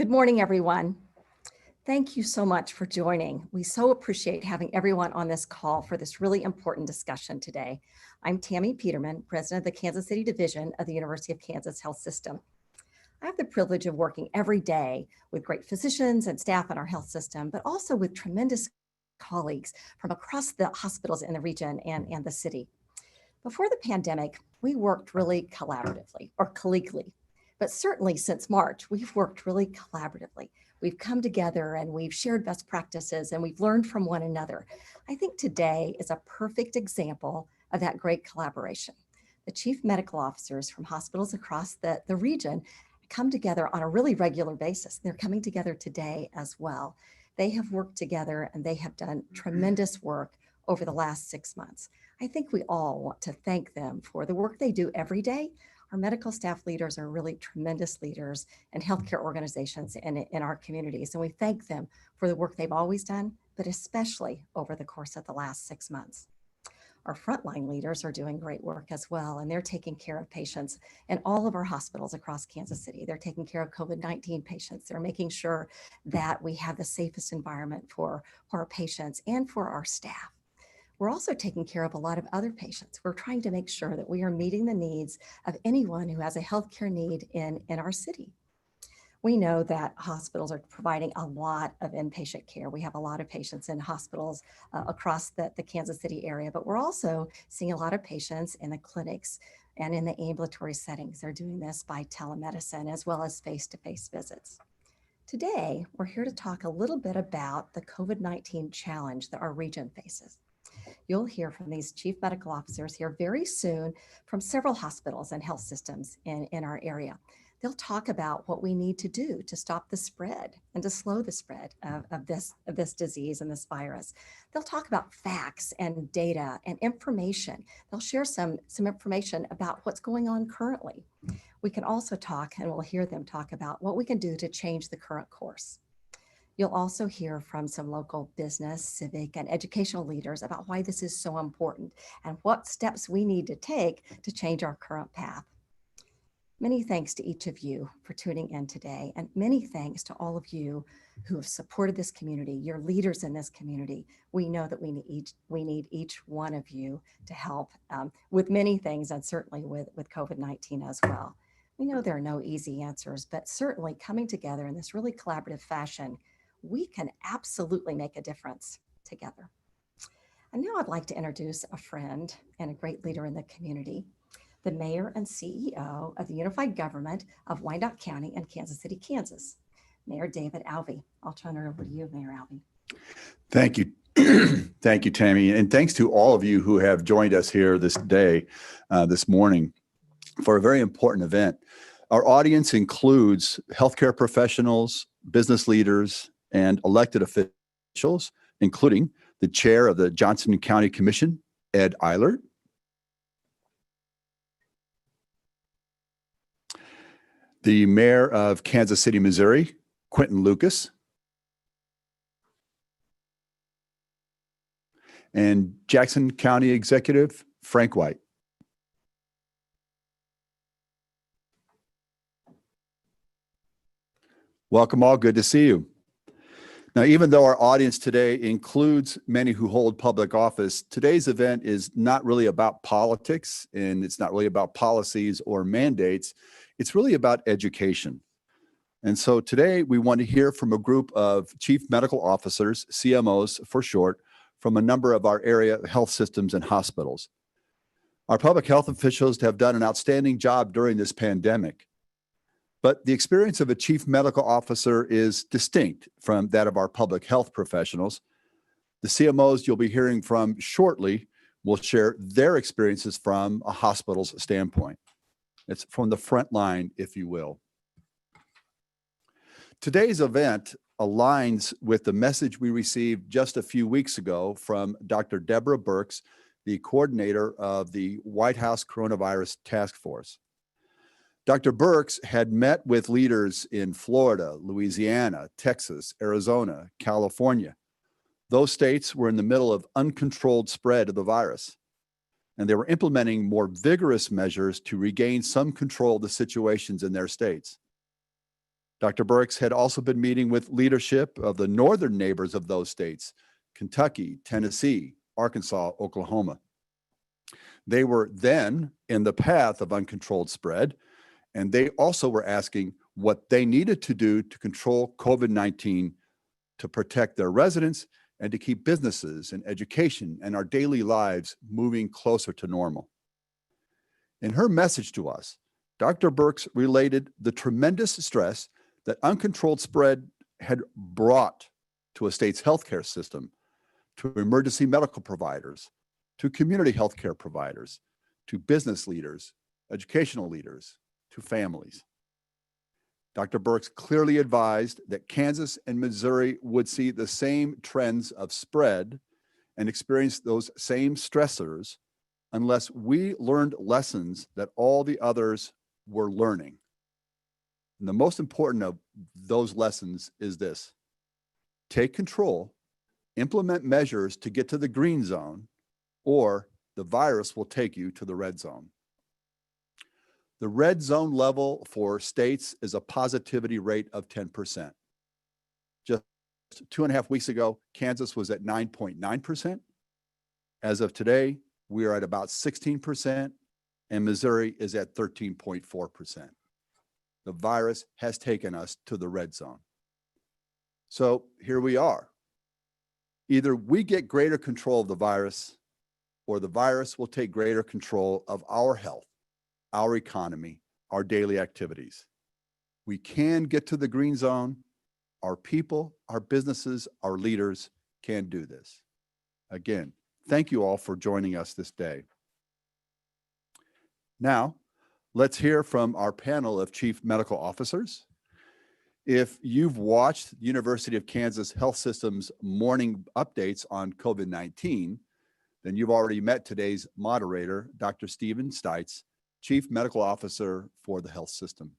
Good morning, everyone. Thank you so much for joining. We so appreciate having everyone on this call for this really important discussion today. I'm Tammy Peterman, president of the Kansas City Division of the University of Kansas Health System. I have the privilege of working every day with great physicians and staff in our health system, but also with tremendous colleagues from across the hospitals in the region and the city. Before the pandemic, we worked really collaboratively or collegially, but certainly since March, we've worked really collaboratively. We've come together and we've shared best practices and we've learned from one another. I think today is a perfect example of that great collaboration. The chief medical officers from hospitals across the region come together on a really regular basis. They're coming together today as well. They have worked together and they have done tremendous work over the last 6 months. I think we all want to thank them for the work they do every day. Our medical staff leaders are really tremendous leaders and healthcare organizations in our communities. And we thank them for the work they've always done, but especially over the course of the last 6 months. Our frontline leaders are doing great work as well, and they're taking care of patients in all of our hospitals across Kansas City. They're taking care of COVID-19 patients. They're making sure that we have the safest environment for our patients and for our staff. We're also taking care of a lot of other patients. We're trying to make sure that we are meeting the needs of anyone who has a healthcare need in our city. We know that hospitals are providing a lot of inpatient care. We have a lot of patients in hospitals across the Kansas City area, but we're also seeing a lot of patients in the clinics and in the ambulatory settings. They're doing this by telemedicine as well as face-to-face visits. Today, we're here to talk a little bit about the COVID-19 challenge that our region faces. You'll hear from these chief medical officers here very soon from several hospitals and health systems in our area. They'll talk about what we need to do to stop the spread and to slow the spread of this disease and this virus. They'll talk about facts and data and information. They'll share some information about what's going on currently. We can also talk, and we'll hear them talk about what we can do to change the current course. You'll also hear from some local business, civic, and educational leaders about why this is so important and what steps we need to take to change our current path. Many thanks to each of you for tuning in today, and many thanks to all of you who have supported this community, your leaders in this community. We know that we need each one of you to help with many things, and certainly with COVID-19 as well. We know there are no easy answers, but certainly coming together in this really collaborative fashion, we can absolutely make a difference together. And now I'd like to introduce a friend and a great leader in the community, the mayor and CEO of the Unified Government of Wyandotte County and Kansas City, Kansas, Mayor David Alvey. I'll turn it over to you, Mayor Alvey. Thank you. Thank you, Tammy. And thanks to all of you who have joined us here this morning, for a very important event. Our audience includes healthcare professionals, business leaders, and elected officials, including the chair of the Johnson County Commission, Ed Eilert, the mayor of Kansas City, Missouri, Quentin Lucas, and Jackson County Executive Frank White. Welcome all, good to see you. Now, even though our audience today includes many who hold public office, today's event is not really about politics, and it's not really about policies or mandates. It's really about education. And so today we want to hear from a group of chief medical officers, CMOs for short, from a number of our area health systems and hospitals. Our public health officials have done an outstanding job during this pandemic. But the experience of a chief medical officer is distinct from that of our public health professionals. The CMOs you'll be hearing from shortly will share their experiences from a hospital's standpoint. It's from the front line, if you will. Today's event aligns with the message we received just a few weeks ago from Dr. Deborah Birx, the coordinator of the White House Coronavirus Task Force. Dr. Birx had met with leaders in Florida, Louisiana, Texas, Arizona, California. Those states were in the middle of uncontrolled spread of the virus, and they were implementing more vigorous measures to regain some control of the situations in their states. Dr. Birx had also been meeting with leadership of the northern neighbors of those states, Kentucky, Tennessee, Arkansas, Oklahoma. They were then in the path of uncontrolled spread, and they also were asking what they needed to do to control COVID-19 to protect their residents and to keep businesses and education and our daily lives moving closer to normal. In her message to us, Dr. Birx related the tremendous stress that uncontrolled spread had brought to a state's healthcare system, to emergency medical providers, to community healthcare providers, to business leaders, educational leaders, to families. Dr. Birx clearly advised that Kansas and Missouri would see the same trends of spread and experience those same stressors unless we learned lessons that all the others were learning. And the most important of those lessons is this: take control, implement measures to get to the green zone, or the virus will take you to the red zone. The red zone level for states is a positivity rate of 10%. Just 2.5 weeks ago, Kansas was at 9.9%. As of today, we are at about 16%, and Missouri is at 13.4%. The virus has taken us to the red zone. So here we are. Either we get greater control of the virus, or the virus will take greater control of our health, our economy, our daily activities. We can get to the green zone. Our people, our businesses, our leaders can do this. Again, thank you all for joining us this day. Now, let's hear from our panel of chief medical officers. If you've watched the University of Kansas Health System's morning updates on COVID-19, then you've already met today's moderator, Dr. Steven Stites, Chief Medical Officer for the health system.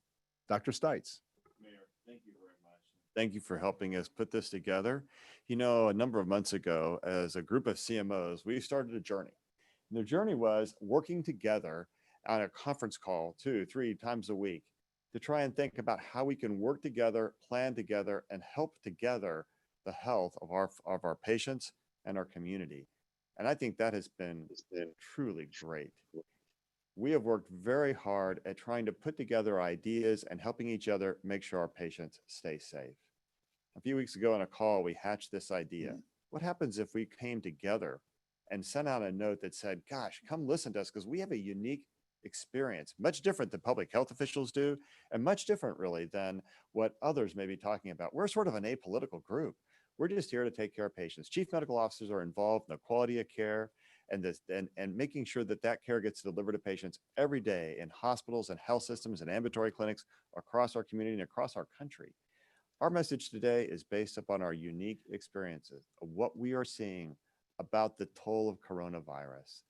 Dr. Stites. Mayor, thank you very much. Thank you for helping us put this together. You know, a number of months ago, as a group of CMOs, we started a journey. And the journey was working together on a conference call 2-3 times a week to try and think about how we can work together, plan together, and help together the health of our patients and our community. And I think that has been truly great. We have worked very hard at trying to put together ideas and helping each other make sure our patients stay safe. A few weeks ago on a call, we hatched this idea. What happens if we came together and sent out a note that said, gosh, come listen to us because we have a unique experience, much different than public health officials do, and much different really than what others may be talking about. We're sort of an apolitical group. We're just here to take care of patients. Chief medical officers are involved in the quality of care and making sure that that care gets delivered to patients every day in hospitals and health systems and ambulatory clinics across our community and across our country. Our message today is based upon our unique experiences of what we are seeing about the toll of coronavirus.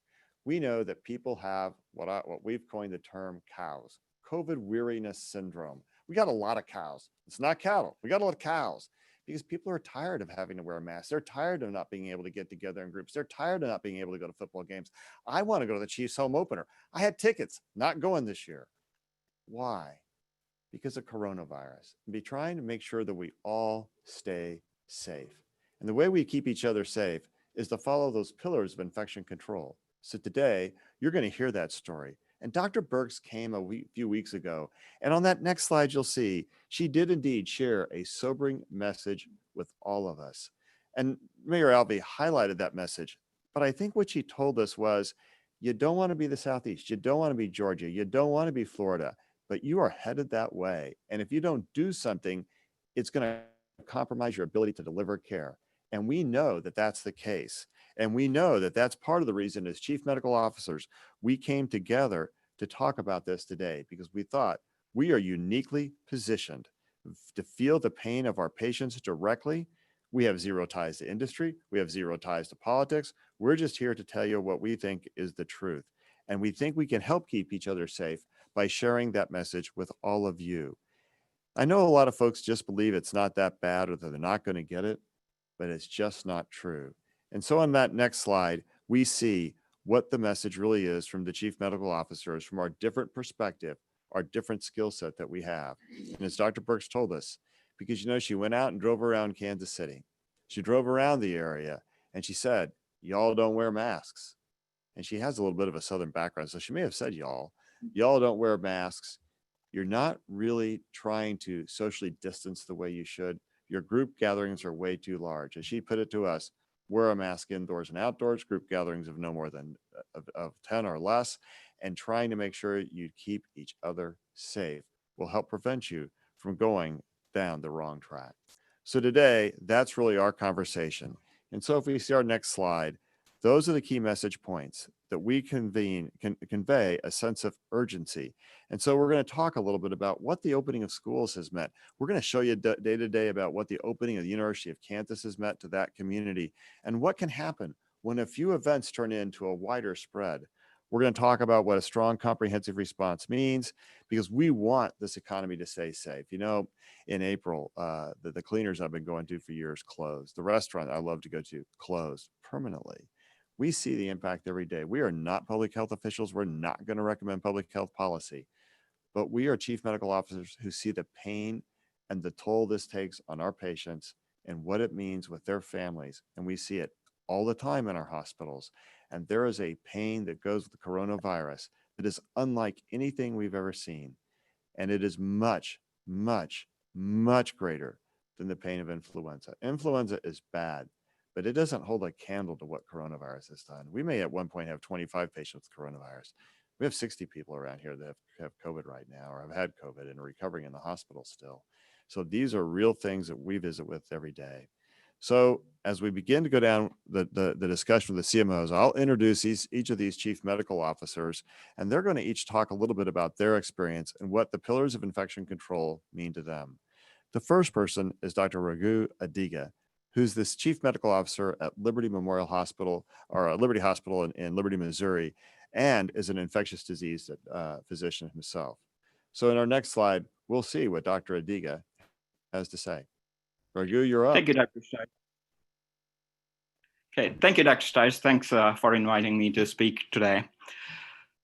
We know that people have what we've coined the term cows, COVID weariness syndrome. We got a lot of cows. It's not cattle. We got a lot of cows because people are tired of having to wear a mask. They're tired of not being able to get together in groups. They're tired of not being able to go to football games. I want to go to the Chiefs home opener. I had tickets, not going this year. Why? Because of coronavirus. And be trying to make sure that we all stay safe. And the way we keep each other safe is to follow those pillars of infection control. So today, you're going to hear that story. And Dr. Birx came a few weeks ago. And on that next slide, you'll see she did indeed share a sobering message with all of us. And Mayor Albee highlighted that message. But I think what she told us was, you don't want to be the Southeast. You don't want to be Georgia. You don't want to be Florida. But you are headed that way. And if you don't do something, it's going to compromise your ability to deliver care. And we know that that's the case. And we know that that's part of the reason as chief medical officers, we came together to talk about this today because we thought we are uniquely positioned to feel the pain of our patients directly. We have zero ties to industry. We have zero ties to politics. We're just here to tell you what we think is the truth. And we think we can help keep each other safe by sharing that message with all of you. I know a lot of folks just believe it's not that bad or that they're not going to get it, but it's just not true. And so on that next slide, we see what the message really is from the chief medical officers from our different perspective our different skill set that we have. And as Dr. Burks told us, because, she went out and drove around Kansas City. She drove around the area and she said, y'all don't wear masks. And she has a little bit of a Southern background. So she may have said, y'all don't wear masks. You're not really trying to socially distance the way you should. Your group gatherings are way too large. As she put it to us, wear a mask indoors and outdoors, group gatherings of no more than of 10 or less, and trying to make sure you keep each other safe will help prevent you from going down the wrong track. So today, that's really our conversation. And so if we see our next slide, those are the key message points that we convey a sense of urgency. And so we're going to talk a little bit about what the opening of schools has meant. We're going to show you day to day about what the opening of the University of Kansas has meant to that community and what can happen when a few events turn into a wider spread. We're going to talk about what a strong, comprehensive response means, because we want this economy to stay safe. In April, the cleaners I've been going to for years closed. The restaurant I love to go to closed permanently. We see the impact every day. We are not public health officials. We're not going to recommend public health policy, but we are chief medical officers who see the pain and the toll this takes on our patients and what it means with their families. And we see it all the time in our hospitals. And there is a pain that goes with the coronavirus that is unlike anything we've ever seen. And it is much, much, much greater than the pain of influenza. Influenza is bad, but it doesn't hold a candle to what coronavirus has done. We may at one point have 25 patients with coronavirus. We have 60 people around here that have COVID right now, or have had COVID and are recovering in the hospital still. So these are real things that we visit with every day. So as we begin to go down the discussion with the CMOs, I'll introduce each of these chief medical officers, and they're going to each talk a little bit about their experience and what the pillars of infection control mean to them. The first person is Dr. Raghu Adiga, who's this chief medical officer at Liberty Memorial Hospital, or Liberty Hospital in Liberty, Missouri, and is an infectious disease physician himself. So in our next slide, we'll see what Dr. Adiga has to say. Raghu, you're up. Thank you, Dr. Stites. Okay, thank you, Dr. Stites. Thanks for inviting me to speak today.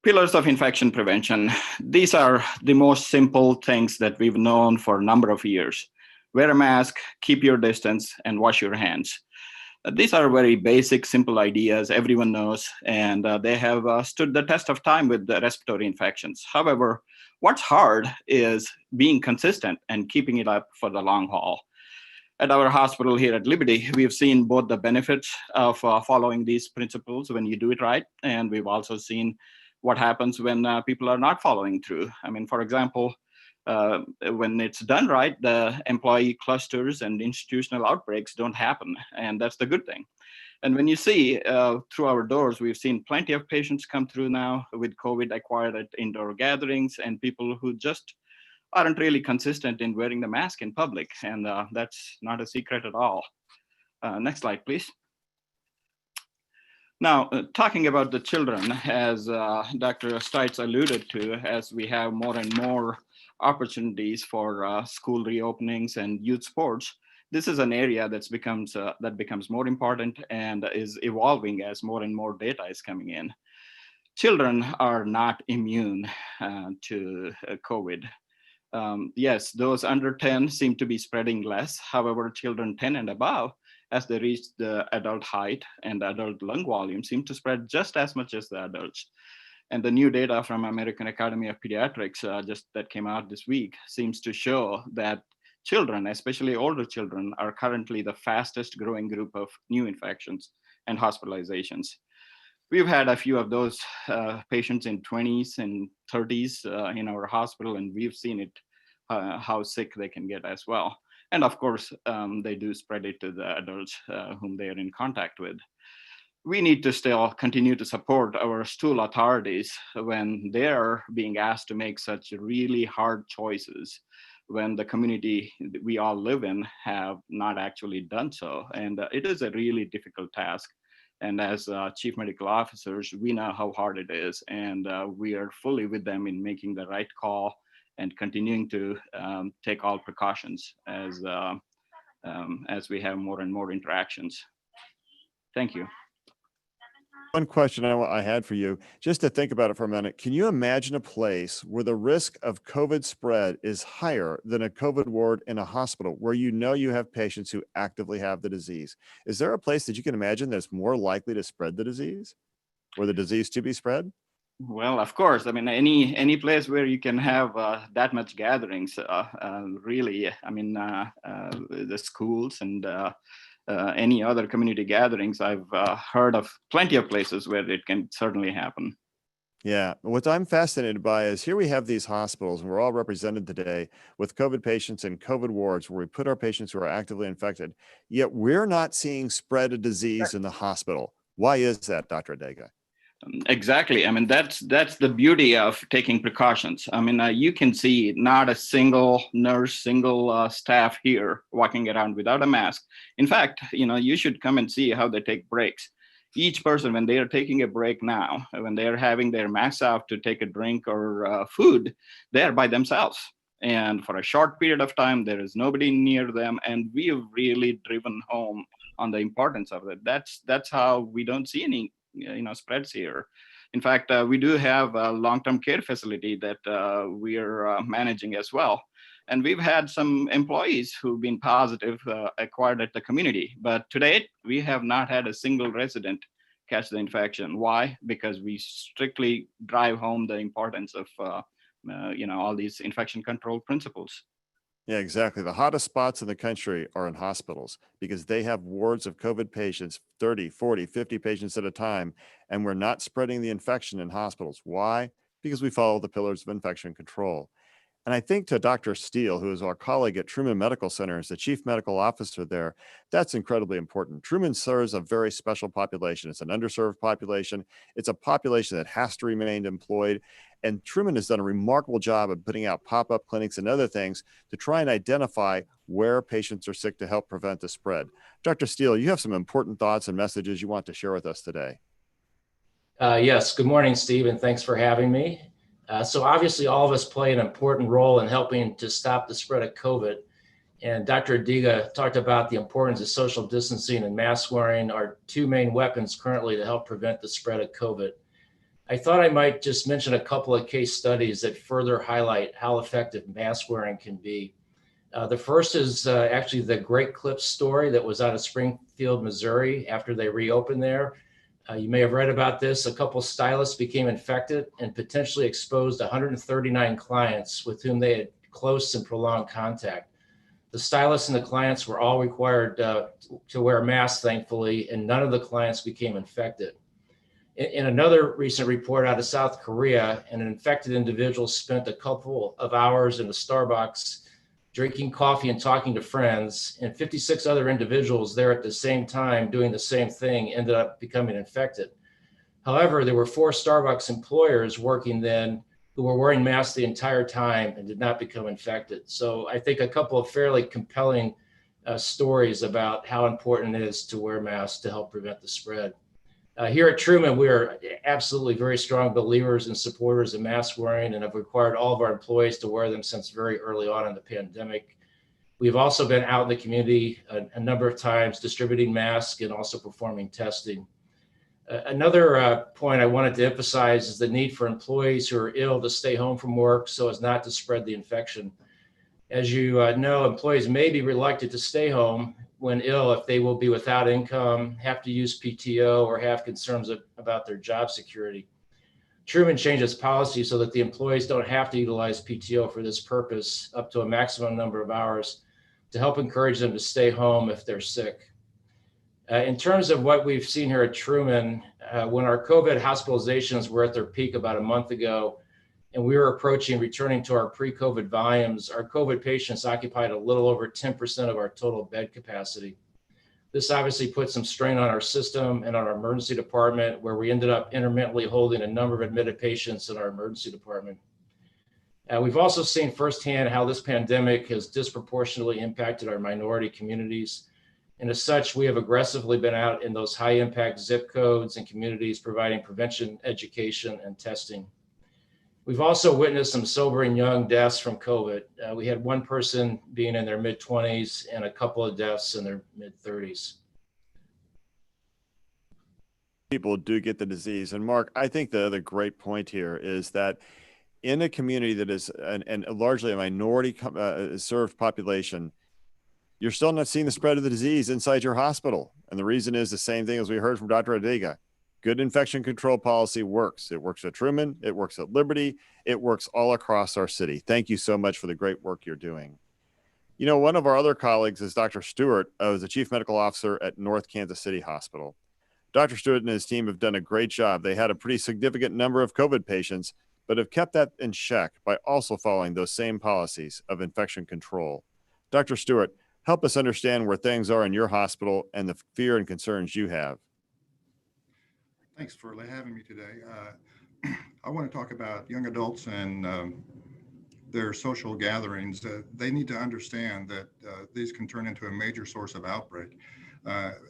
Pillars of infection prevention. These are the most simple things that we've known for a number of years. Wear a mask, keep your distance, and wash your hands. These are very basic, simple ideas everyone knows, and they have stood the test of time with the respiratory infections. However, what's hard is being consistent and keeping it up for the long haul. At our hospital here at Liberty, we've seen both the benefits of following these principles when you do it right, and we've also seen what happens when people are not following through. I mean, for example, when it's done right, the employee clusters and institutional outbreaks don't happen, and that's the good thing. And when you see through our doors, we've seen plenty of patients come through now with COVID acquired at indoor gatherings, and people who just aren't really consistent in wearing the mask in public, and that's not a secret at all. Next slide, please. Now, talking about the children, as Dr. Stites alluded to, as we have more and more opportunities for school reopenings and youth sports, this is an area that becomes more important and is evolving as more and more data is coming in. Children are not immune to COVID. Yes, those under 10 seem to be spreading less. However, children 10 and above, as they reach the adult height and adult lung volume, seem to spread just as much as the adults. And the new data from American Academy of Pediatrics that came out this week seems to show that children, especially older children, are currently the fastest growing group of new infections and hospitalizations. We've had a few of those patients in 20s and 30s in our hospital, and we've seen it, how sick they can get as well. And of course, they do spread it to the adults whom they are in contact with. We need to still continue to support our stool authorities when they're being asked to make such really hard choices when the community we all live in have not actually done so. And it is a really difficult task. And as chief medical officers, we know how hard it is, and we are fully with them in making the right call and continuing to take all precautions as we have more and more interactions. Thank you. one question I had for you, just to think about it for a minute. Can you imagine a place where the risk of COVID spread is higher than a COVID ward in a hospital where you know you have patients who actively have the disease? Is there a place that you can imagine that's more likely to spread the disease or the disease to be spread? Well, of course. I mean, any place where you can have that much gatherings, really. I mean, the schools and any other community gatherings. I've heard of plenty of places where it can certainly happen. Yeah. What I'm fascinated by is here we have these hospitals, and we're all represented today with COVID patients and COVID wards where we put our patients who are actively infected, yet we're not seeing spread of disease in the hospital. Why is that, Dr. Adega? Exactly. I mean, that's the beauty of taking precautions. I mean, you can see not a single nurse, single staff here walking around without a mask. In fact, you should come and see how they take breaks. Each person, when they are taking a break now, when they are having their masks off to take a drink or food, they are by themselves. And for a short period of time, there is nobody near them. And we have really driven home on the importance of it. That's how we don't see any spreads here. In fact, we do have a long-term care facility that we are managing as well. And we've had some employees who've been positive acquired at the community. But to date, we have not had a single resident catch the infection. Why? Because we strictly drive home the importance of all these infection control principles. Yeah, exactly. The hottest spots in the country are in hospitals because they have wards of COVID patients, 30, 40, 50 patients at a time, and we're not spreading the infection in hospitals. Why? Because we follow the pillars of infection control. And I think to Dr. Steele, who is our colleague at Truman Medical Center, as the chief medical officer there, that's incredibly important. Truman serves a very special population. It's an underserved population. It's a population that has to remain employed. And Truman has done a remarkable job of putting out pop-up clinics and other things to try and identify where patients are sick to help prevent the spread. Dr. Steele, you have some important thoughts and messages you want to share with us today. Yes. Good morning, Steve, and thanks for having me. So obviously all of us play an important role in helping to stop the spread of COVID. And Dr. Adega talked about the importance of social distancing and mask wearing are two main weapons currently to help prevent the spread of COVID. I thought I might just mention a couple of case studies that further highlight how effective mask wearing can be. The first is actually the Great Clips story that was out of Springfield, Missouri after they reopened there. You may have read about this. A couple stylists became infected and potentially exposed 139 clients with whom they had close and prolonged contact. The stylists and the clients were all required to wear masks, thankfully, and none of the clients became infected. In another recent report out of South Korea, an infected individual spent a couple of hours in a Starbucks drinking coffee and talking to friends, and 56 other individuals there at the same time doing the same thing ended up becoming infected. However, there were 4 Starbucks employers working then who were wearing masks the entire time and did not become infected. So I think a couple of fairly compelling stories about how important it is to wear masks to help prevent the spread. Here at Truman, we are absolutely very strong believers and supporters of mask wearing and have required all of our employees to wear them since very early on in the pandemic. We've also been out in the community a number of times distributing masks and also performing testing. Another point I wanted to emphasize is the need for employees who are ill to stay home from work so as not to spread the infection. As you know, employees may be reluctant to stay home when ill if they will be without income, have to use PTO, or have concerns about their job security. Truman changed its policy so that the employees don't have to utilize PTO for this purpose up to a maximum number of hours to help encourage them to stay home if they're sick. In terms of what we've seen here at Truman, when our COVID hospitalizations were at their peak about a month ago, and we were approaching returning to our pre-COVID volumes, our COVID patients occupied a little over 10% of our total bed capacity. This obviously put some strain on our system and on our emergency department, where we ended up intermittently holding a number of admitted patients in our emergency department. We've also seen firsthand how this pandemic has disproportionately impacted our minority communities. And as such, we have aggressively been out in those high impact zip codes and communities providing prevention, education, and testing. We've also witnessed some sobering young deaths from COVID. We had one person being in their mid-20s and a couple of deaths in their mid-30s. people do get the disease. And Mark, I think the other great point here is that in a community that is and largely a minority served population, you're still not seeing the spread of the disease inside your hospital. And the reason is the same thing as we heard from Dr. Adiga. Good infection control policy works. It works at Truman, it works at Liberty, it works all across our city. Thank you so much for the great work you're doing. You know, one of our other colleagues is Dr. Stewart, who's the Chief Medical Officer at North Kansas City Hospital. Dr. Stewart and his team have done a great job. They had a pretty significant number of COVID patients, but have kept that in check by also following those same policies of infection control. Dr. Stewart, help us understand where things are in your hospital and the fear and concerns you have. Thanks for having me today. I want to talk about young adults and their social gatherings. They need to understand that these can turn into a major source of outbreak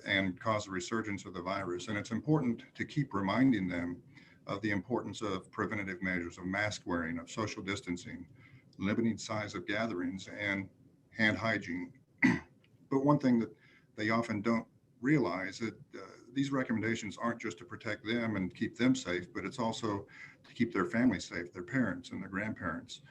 and cause a resurgence of the virus. And it's important to keep reminding them of the importance of preventative measures of mask wearing, of social distancing, limiting size of gatherings, and hand hygiene. But one thing that they often don't realize that these recommendations aren't just to protect them and keep them safe, but it's also to keep their family safe, their parents and their grandparents.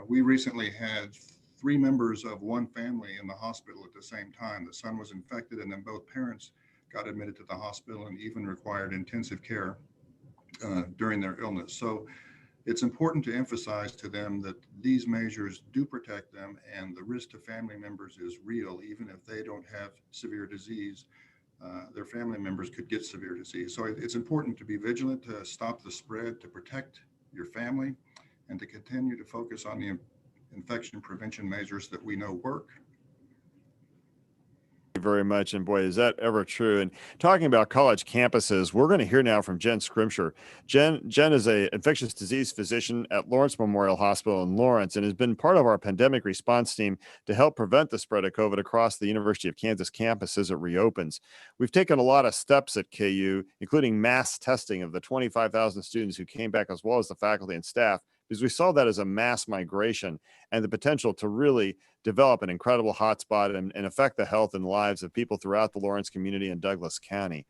We recently had 3 members of one family in the hospital at the same time. The son was infected, and then both parents got admitted to the hospital and even required intensive care during their illness. So it's important to emphasize to them that these measures do protect them, and the risk to family members is real. Even if they don't have severe disease, their family members could get severe disease. So it's important to be vigilant, to stop the spread, to protect your family, and to continue to focus on the infection prevention measures that we know work. Thank you very much. And boy, is that ever true. And talking about college campuses, we're going to hear now from Jen Scrimshire. Jen is an infectious disease physician at Lawrence Memorial Hospital in Lawrence and has been part of our pandemic response team to help prevent the spread of COVID across the University of Kansas campus as it reopens. We've taken a lot of steps at KU, including mass testing of the 25,000 students who came back, as well as the faculty and staff, because we saw that as a mass migration and the potential to really develop an incredible hotspot and affect the health and lives of people throughout the Lawrence community and Douglas County.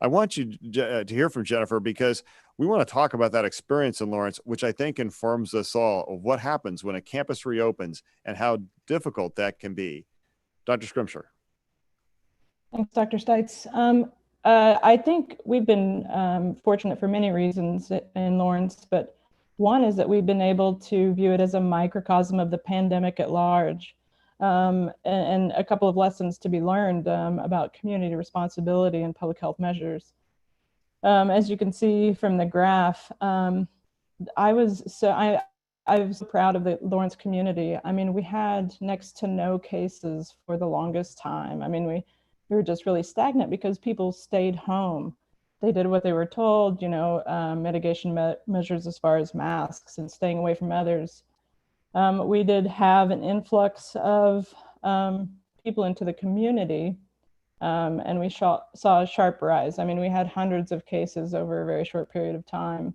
I want you to hear from Jennifer, because we want to talk about that experience in Lawrence, which I think informs us all of what happens when a campus reopens and how difficult that can be. Dr. Scrimshire. Thanks, Dr. Stites. I think we've been fortunate for many reasons in Lawrence, but one is that we've been able to view it as a microcosm of the pandemic at large, and a couple of lessons to be learned about community responsibility and public health measures. As you can see from the graph, I was so proud of the Lawrence community. I mean, we had next to no cases for the longest time. I mean, we were just really stagnant because people stayed home. They did what they were told, you know, mitigation measures as far as masks and staying away from others. We did have an influx of people into the community, and we saw a sharp rise. I mean, we had hundreds of cases over a very short period of time,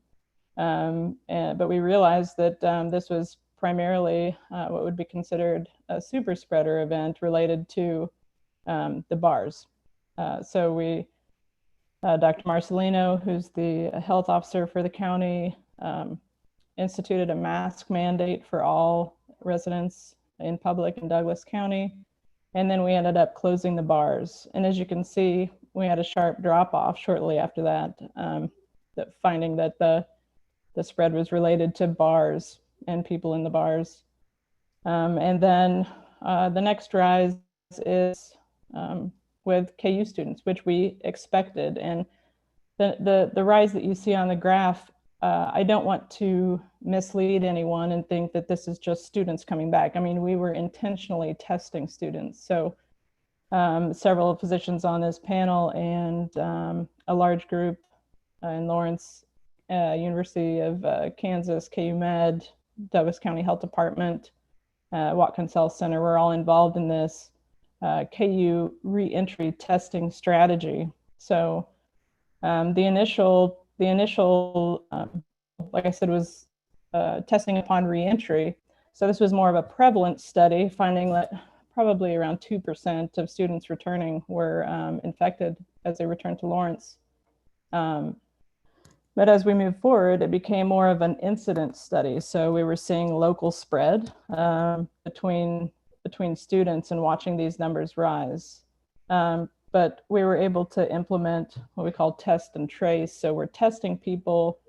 but we realized that this was primarily what would be considered a super spreader event related to the bars. So Dr. Marcelino, who's the health officer for the county, instituted a mask mandate for all residents in public in Douglas County. And then we ended up closing the bars. And as you can see, we had a sharp drop off shortly after that, finding that the spread was related to bars and people in the bars. And then the next rise is with KU students, which we expected. And the rise that you see on the graph, I don't want to mislead anyone and think that this is just students coming back. I mean, we were intentionally testing students. So several physicians on this panel and a large group in Lawrence, University of Kansas, KU Med, Douglas County Health Department, Watkins Health Center, we're all involved in this KU reentry testing strategy. So the initial, like I said, was testing upon reentry. So this was more of a prevalent study, finding that probably around 2% of students returning were infected as they returned to Lawrence. But as we moved forward, it became more of an incident study. So we were seeing local spread between students and watching these numbers rise. But we were able to implement what we call test and trace. So we're testing people,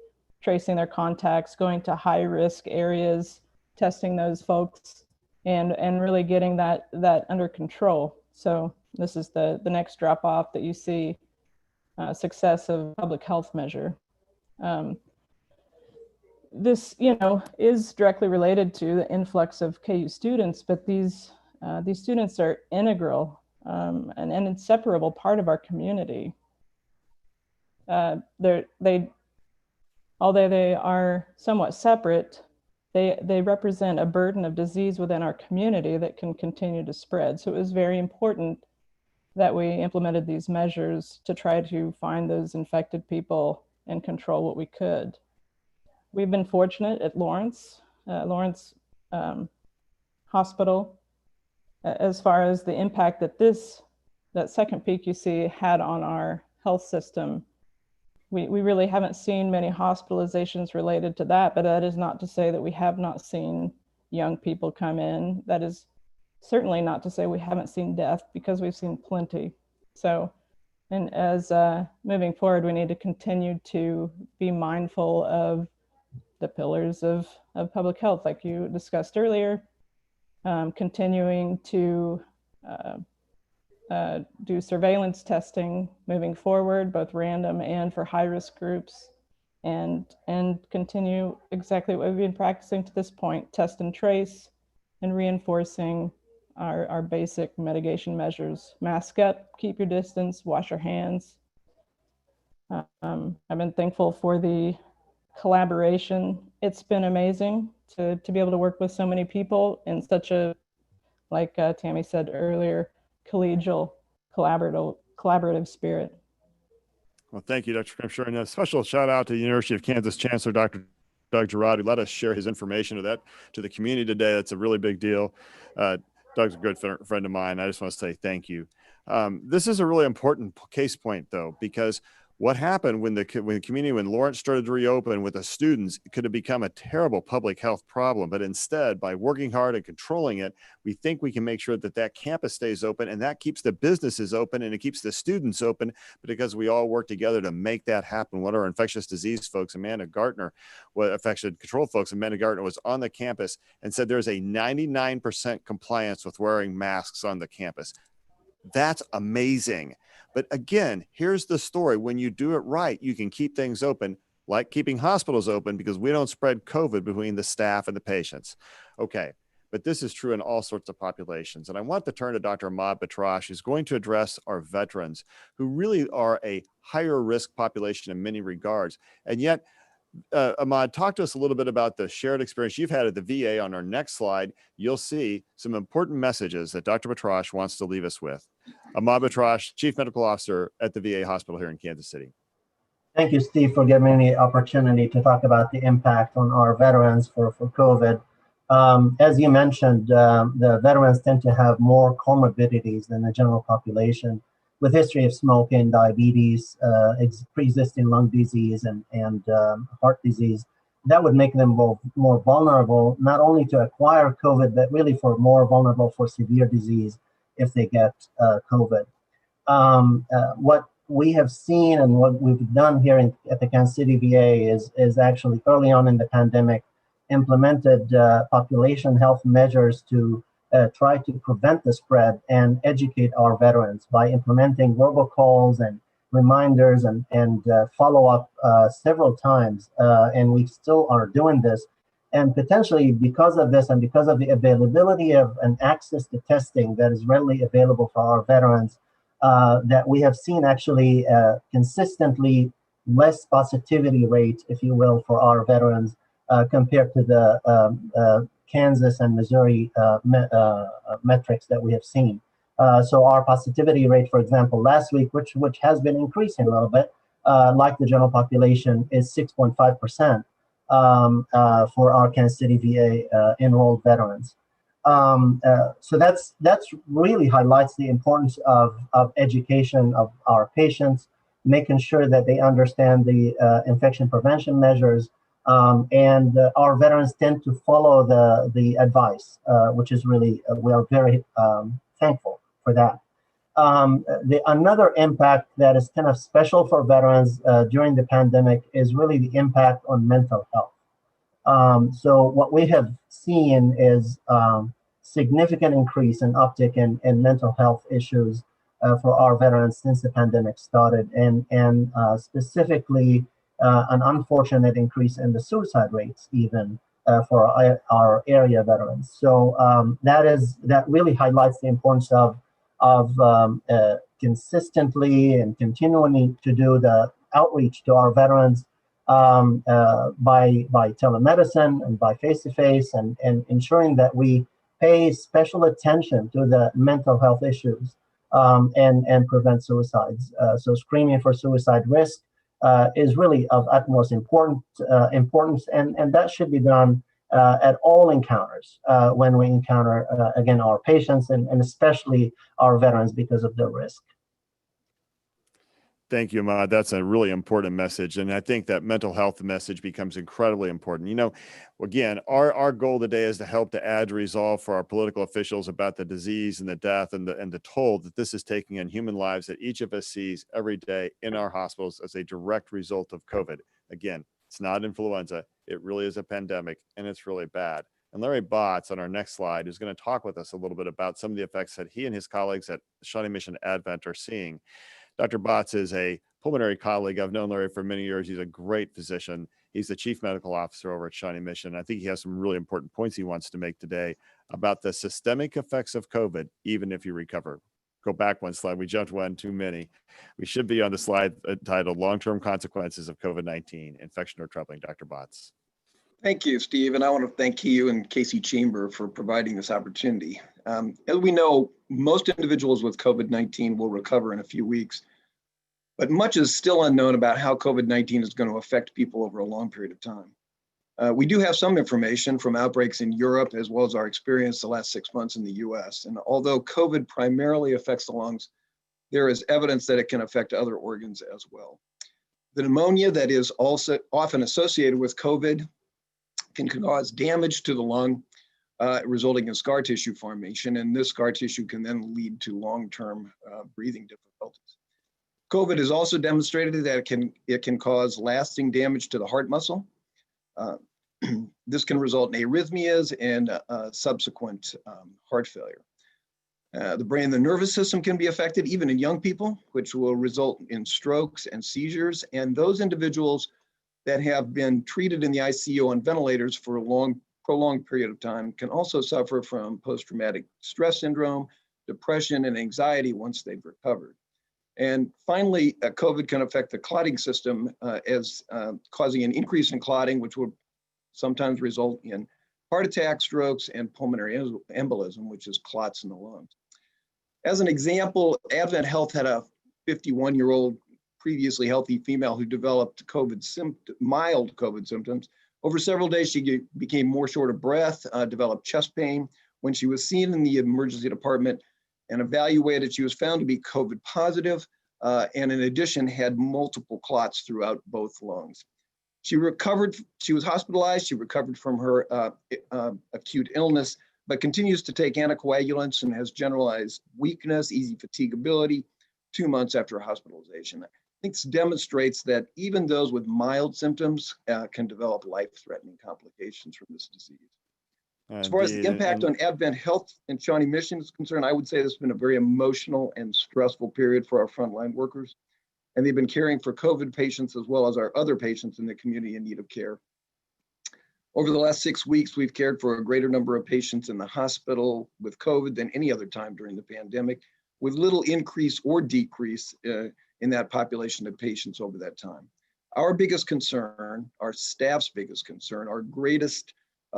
tracing their contacts, going to high risk areas, testing those folks, and really getting that under control. So this is the next drop off that you see, success of public health measure. This, is directly related to the influx of KU students, but these students are integral and an inseparable part of our community. Although they are somewhat separate, they represent a burden of disease within our community that can continue to spread. So it was very important that we implemented these measures to try to find those infected people and control what we could. We've been fortunate at Lawrence Hospital, as far as the impact that second peak you see had on our health system. We really haven't seen many hospitalizations related to that, but that is not to say that we have not seen young people come in. That is certainly not to say we haven't seen death, because we've seen plenty. So, and as moving forward, we need to continue to be mindful of the pillars of public health, like you discussed earlier, continuing to do surveillance testing moving forward, both random and for high-risk groups, and continue exactly what we've been practicing to this point, test and trace, and reinforcing our basic mitigation measures. Mask up, keep your distance, wash your hands. I've been thankful for the collaboration. It's been amazing to be able to work with so many people in such a, like Tammy said earlier, collegial, collaborative spirit. Well, thank you, Dr. Grimshire. And a special shout out to the University of Kansas Chancellor, Dr. Doug Girard, who let us share his information to the community today. That's a really big deal. Doug's a good friend of mine. I just want to say thank you. This is a really important case point, though, because what happened when when Lawrence started to reopen with the students, it could have become a terrible public health problem. But instead, by working hard and controlling it, we think we can make sure that campus stays open, and that keeps the businesses open and it keeps the students open, because we all work together to make that happen. One of our infectious disease folks, infection control folks, Amanda Gartner, was on the campus and said there's a 99% compliance with wearing masks on the campus. That's amazing. But again, here's the story. When you do it right, you can keep things open, like keeping hospitals open, because we don't spread COVID between the staff and the patients. Okay, but this is true in all sorts of populations. And I want to turn to Dr. Ahmad Batrash, who's going to address our veterans, who really are a higher risk population in many regards. And yet, Ahmad, talk to us a little bit about the shared experience you've had at the VA. On our next slide, you'll see some important messages that Dr. Batrash wants to leave us with. Ahmad Batrash, Chief Medical Officer at the VA Hospital here in Kansas City. Thank you, Steve, for giving me the opportunity to talk about the impact on our veterans for COVID. As you mentioned, the veterans tend to have more comorbidities than the general population, with history of smoking, diabetes, pre-existing lung disease, and heart disease. That would make them more vulnerable, not only to acquire COVID, but really more vulnerable for severe disease if they get COVID. What we have seen and what we've done here at the Kansas City VA is actually early on in the pandemic implemented population health measures to try to prevent the spread and educate our veterans by implementing robocalls and reminders and follow up several times. And we still are doing this. And potentially because of this and because of the availability of and access to testing that is readily available for our veterans, that we have seen actually consistently less positivity rate, if you will, for our veterans compared to the Kansas and Missouri metrics that we have seen. So our positivity rate, for example, last week, which has been increasing a little bit, like the general population, is 6.5%. For our Kansas City VA enrolled veterans. So that's really highlights the importance of education of our patients, making sure that they understand the infection prevention measures. And our veterans tend to follow the advice, which is really, we are very thankful for that. Another impact that is kind of special for veterans during the pandemic is really the impact on mental health. So what we have seen is significant increase in uptick in mental health issues for our veterans since the pandemic started, and specifically an unfortunate increase in the suicide rates even for our area veterans. So that really highlights the importance of consistently and continuing to do the outreach to our veterans by telemedicine and by face-to-face, and ensuring that we pay special attention to the mental health issues and prevent suicides. So screening for suicide risk is really of utmost importance, and that should be done at all encounters when we encounter, again, our patients and especially our veterans because of their risk. Thank you, Ahmad. That's a really important message. And I think that mental health message becomes incredibly important. You know, again, our goal today is to help to add resolve for our political officials about the disease and the death and the toll that this is taking on human lives that each of us sees every day in our hospitals as a direct result of COVID. Again, it's not influenza. It really is a pandemic, and it's really bad. And Larry Botts on our next slide is going to talk with us a little bit about some of the effects that he and his colleagues at Shawnee Mission Advent are seeing. Dr. Botts is a pulmonary colleague. I've known Larry for many years. He's a great physician. He's the chief medical officer over at Shawnee Mission. I think he has some really important points he wants to make today about the systemic effects of COVID, even if you recover. Go back one slide. We jumped one too many. We should be on the slide titled Long-Term Consequences of COVID-19, Infection or Troubling. Dr. Botts. Thank you, Steve. And I want to thank you and Casey Chamber for providing this opportunity. As we know, most individuals with COVID-19 will recover in a few weeks, but much is still unknown about how COVID-19 is going to affect people over a long period of time. We do have some information from outbreaks in Europe, as well as our experience the last 6 months in the US. And although COVID primarily affects the lungs, there is evidence that it can affect other organs as well. The pneumonia that is also often associated with COVID can cause damage to the lung, resulting in scar tissue formation, and this scar tissue can then lead to long-term breathing difficulties. COVID has also demonstrated that it can cause lasting damage to the heart muscle. This can result in arrhythmias and subsequent heart failure. The brain and the nervous system can be affected, even in young people, which will result in strokes and seizures, and those individuals that have been treated in the ICU on ventilators for a prolonged period of time can also suffer from post-traumatic stress syndrome, depression, and anxiety once they've recovered. And finally, COVID can affect the clotting system as causing an increase in clotting, which will sometimes result in heart attack, strokes, and pulmonary embolism, which is clots in the lungs. As an example, Advent Health had a 51-year-old previously healthy female who developed mild COVID symptoms. Over several days, she became more short of breath, developed chest pain. When she was seen in the emergency department and evaluated, she was found to be COVID positive, and in addition had multiple clots throughout both lungs. She recovered, she was hospitalized, she recovered from her acute illness, but continues to take anticoagulants and has generalized weakness, easy fatigability 2 months after hospitalization. I think this demonstrates that even those with mild symptoms can develop life-threatening complications from this disease. As far as the impact on Advent Health and Shawnee Mission is concerned, I would say this has been a very emotional and stressful period for our frontline workers. And they've been caring for COVID patients as well as our other patients in the community in need of care. Over the last 6 weeks, we've cared for a greater number of patients in the hospital with COVID than any other time during the pandemic, with little increase or decrease in that population of patients over that time. Our biggest concern, our staff's biggest concern, our greatest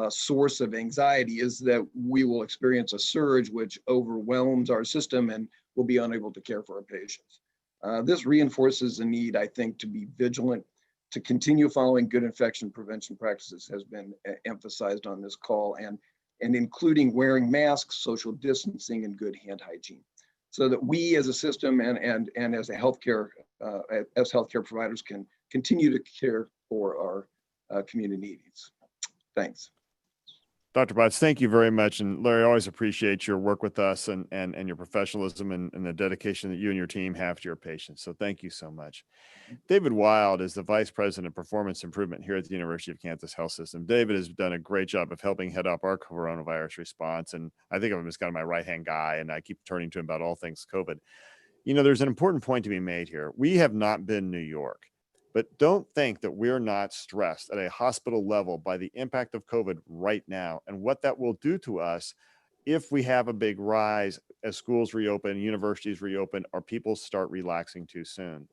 source of anxiety is that we will experience a surge which overwhelms our system and we'll be unable to care for our patients. This reinforces the need, I think, to be vigilant, to continue following good infection prevention practices has been emphasized on this call, and including wearing masks, social distancing, and good hand hygiene. so that we as a system and as a healthcare providers can continue to care for our community needs. Thanks. Dr. Botts, thank you very much. And Larry, I always appreciate your work with us and your professionalism and the dedication that you and your team have to your patients. So thank you so much. David Wild is the Vice President of Performance Improvement here at the University of Kansas Health System. David has done a great job of helping head up our coronavirus response. And I think of him as kind of my right-hand guy, and I keep turning to him about all things COVID. You know, there's an important point to be made here. We have not been New York. But don't think that we're not stressed at a hospital level by the impact of COVID right now and what that will do to us if we have a big rise as schools reopen, universities reopen, or people start relaxing too soon.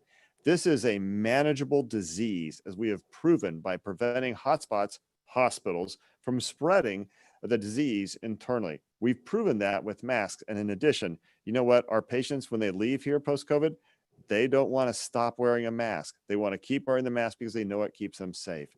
This is a manageable disease, as we have proven by preventing hotspots, hospitals, from spreading the disease internally. We've proven that with masks. And in addition, you know what? Our patients, when they leave here post-COVID, they don't want to stop wearing a mask. They want to keep wearing the mask because they know it keeps them safe.